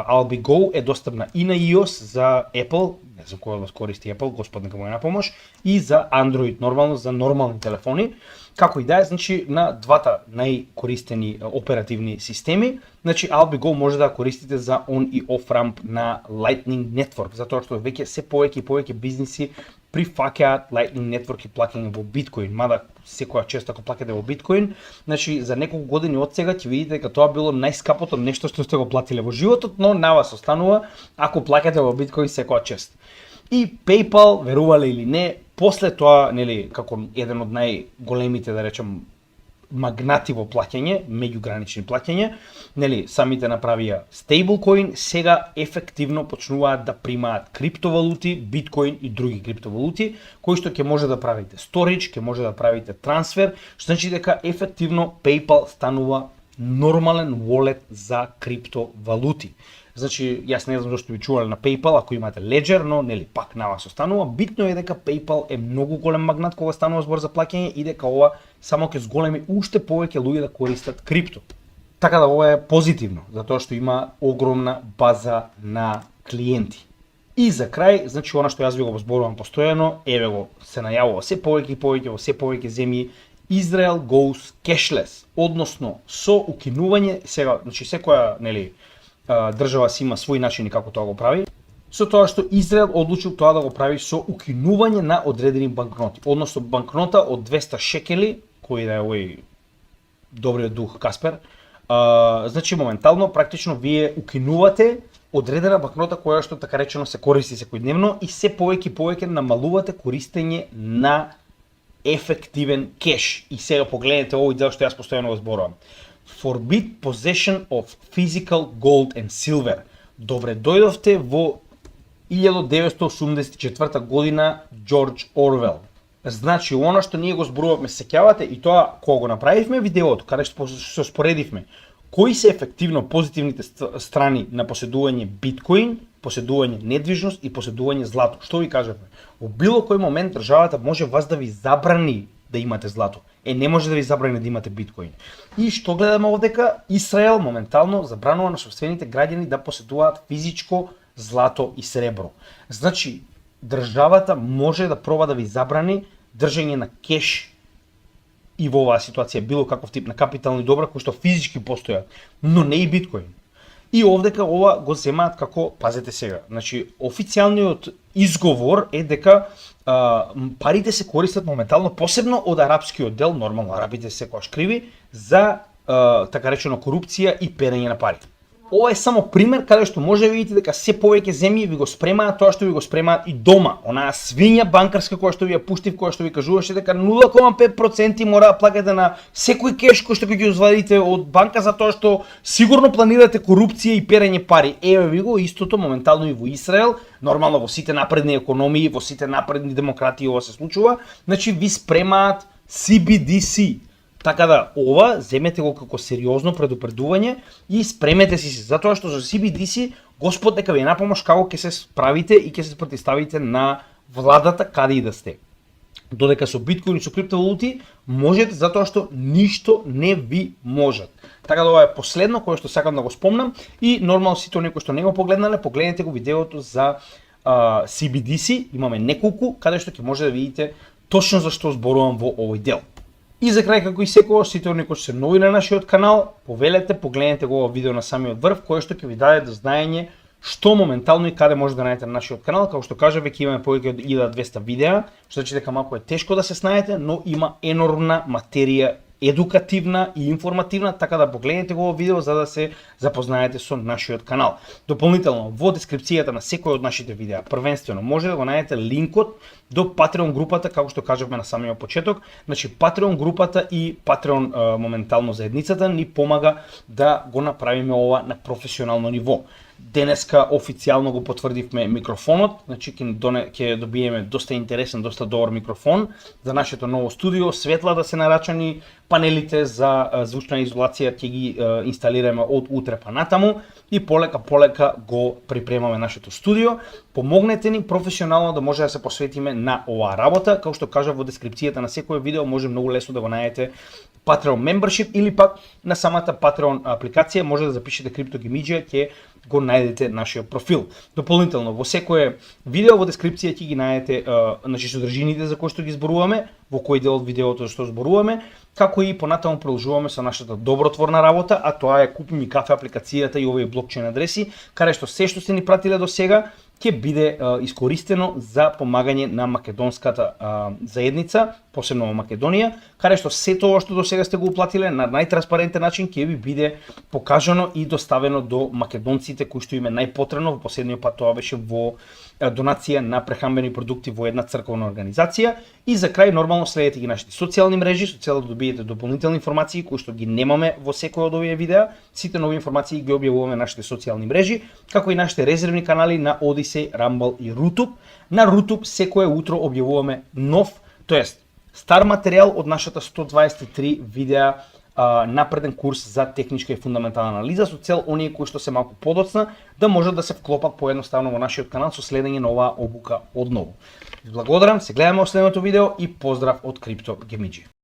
Albi Go е достапна и на iOS за Apple, не знам кој од вас користи Apple, Господ нека му е на помош, и за Android нормално, за нормални телефони. Како и да е, значи на двата најкористени оперативни системи, значи Albi Go може да користите за on и off ramp на Lightning Network, затоа што веќе се повеќе и повеќе бизниси прифаќаат Lightning Network и плаќање во биткоин, мада секоја чест ако плаќате во биткоин, значи за неколку години од сега ќе видите дека тоа било најскапото нешто што сте го платиле во животот, но на вас останува ако плаќате во биткоин секоја чест. И PayPal, верувале или не, после тоа, нели, како еден од најголемите, да речем, магнати во плаќање, меѓугранични плаќања, нели, самите направија стейблкоин, сега ефективно почнуваат да примаат криптовалути, биткоин и други криптовалути, кои што ќе може да правите storage, ќе може да правите трансфер, што значи дека ефективно PayPal станува нормален wallet за криптовалути. Значи, јас не знам зашто ви чувале на PayPal ако имате Ledger, но нели пак на вас останува. Битно е дека PayPal е многу голем магнат кога станува збор за плаќање и дека ова само ќе зголеми уште повеќе луѓе да користат крипто. Така да ова е позитивно, затоа што има огромна база на клиенти. И за крај, значи она што јас ви го зборувам постојано, еве го се најавува се повеќе и повеќе во се повеќе земји, Israel goes cashless, односно со укинување сега, значи секоја, нели, држава си има свој начин како тоа го прави, со тоа што Израел одлучил тоа да го прави со укинување на одредени банкноти, односно банкнота од 200 шекели, кој да е овој добриот дух Каспер, значи моментално практично вие укинувате одредена банкнота која што така речено се користи секојдневно и се повеќе и повеќе намалувате користење на ефективен кеш. И сега погледнете овој дел што јас постојано го зборувам. Forbid possession of physical gold and silver. Добре дојдовте во 1984 година Джордж Орвел. Значи, оно што ние го зборувавме, сеќавате, и тоа кога го направивме видеото, каде што се споредивме, кои се ефективно позитивните страни на поседување биткоин, поседување недвижност и поседување злато. Што ви кажавме? Во било кој момент државата може вас да ви забрани да имате злато. Не може да ви забрани да имате биткоин. И што гледаме овдека? Израел моментално забранува на собствените граѓани да поседуваат физичко злато и сребро. Значи, државата може да проба да ви забрани држење на кеш и во оваа ситуација било каков тип на капитални добра кои што физички постојат, но не и биткоин. И овдека ова го земаат како, пазете сега, значи официјалниот изговор е дека парите се користат моментално, посебно од арапскиот дел, нормално арабите се секогаш криви, за така речено корупција и перење на пари. Ова е само пример каде што може да видите дека се повеќе земји ви го спремаат тоа што ви го спремаат и дома. Онаа свиња банкарска која што ви ја пуштив, која што ви кажуваше дека 0,5% мора да плаќате на секој кеш кој што ќе извадите од банка затоа што сигурно планирате корупција и перење пари. Еве ви го истото моментално и во Израел, нормално во сите напредни економии, во сите напредни демократии ова се случува, значи ви спремаат CBDC. Така да, ова, земете го како сериозно предупредување и спремете си се, затоа што за CBDC Господ нека ви напомош како ќе се справите и ќе се противставите на владата каде и да сте. Додека со биткоин и со криптовалути можете затоа што ништо не ви можат. Така да ова е последно кое што сакам да го спомнам и нормално сите оние кои што не го погледнале, погледнете го видеото за CBDC, имаме неколку каде што ќе може да видите точно за што зборувам во овој дел. И за крај, како и секогаш, сите оние кои што се нови на нашиот канал, повелете, погледнете го ова видео на самиот врв, кое што ќе ви даде до знаење што моментално и каде може да најдете на нашиот канал. Како што кажа, веќе имаме повеќе од 1200 видеа, што значи дека малку е тешко да се снајдете, но има енормна материја, едукативна и информативна, така да погледнете го ова видео за да се запознаете со нашиот канал. Дополнително, во дескрипцијата на секој од нашите видеа, првенствено може да го најдете линкот до Patreon групата, како што кажавме на самиот почеток. Значи, Patreon групата и Patreon моментално заедницата ни помага да го направиме ова на професионално ниво. Денеска официјално го потврдивме микрофонот, значи ќе добиеме доста интересен, доста добар микрофон за нашето ново студио, светла да се нарачани, панелите за звучна изолација ќе ги инсталираме од утре па натаму и полека го припремаме нашето студио. Помогнете ни професионално да може да се посветиме на оваа работа. Како што кажа во дескрипцијата на секој видео, може многу лесно да го најдете Patreon membership или пак на самата Patreon апликација може да запишете CryptoGamidžија, ќе го најдете нашиот профил. Дополнително во секое видео во дескрипција ќе ги најдете значи содржините за кои што ги зборуваме, во кој дел од видеото што зборуваме, како и понатаму продолжуваме со нашата добротворна работа, а тоа е Купи ми кафе апликацијата и овие блокчейн адреси, каде што се што сте ни пратиле до сега ќе биде искористено за помагање на македонската заедница, посебно во Македонија, каде што се тоа што до сега сте го уплатиле на најтранспарентен начин ќе ви биде покажано и доставено до македонците кои што им е најпотребно. Во последниот пат тоа беше во донација на прехранбени продукти во една црковна организација. И за крај, нормално следете ги нашите социјални мрежи, со цел да добиете дополнителни информации кои што ги немаме во секој од овие видеа. Сите нови информации ги објавуваме на нашите социјални мрежи, како и нашите резервни канали на Odyssey, Rumble и Rutube. На Rutube секое утро објавуваме нов, тоест стар материјал од нашата 123 видеа напреден курс за техничка и фундаментална анализа, со цел оние кои што се малку подоцна да можат да се вклопат поедноставно во нашиот канал со следење на оваа обука одново. Благодарам, се гледаме во следното видео и поздрав од CryptoGamidžија.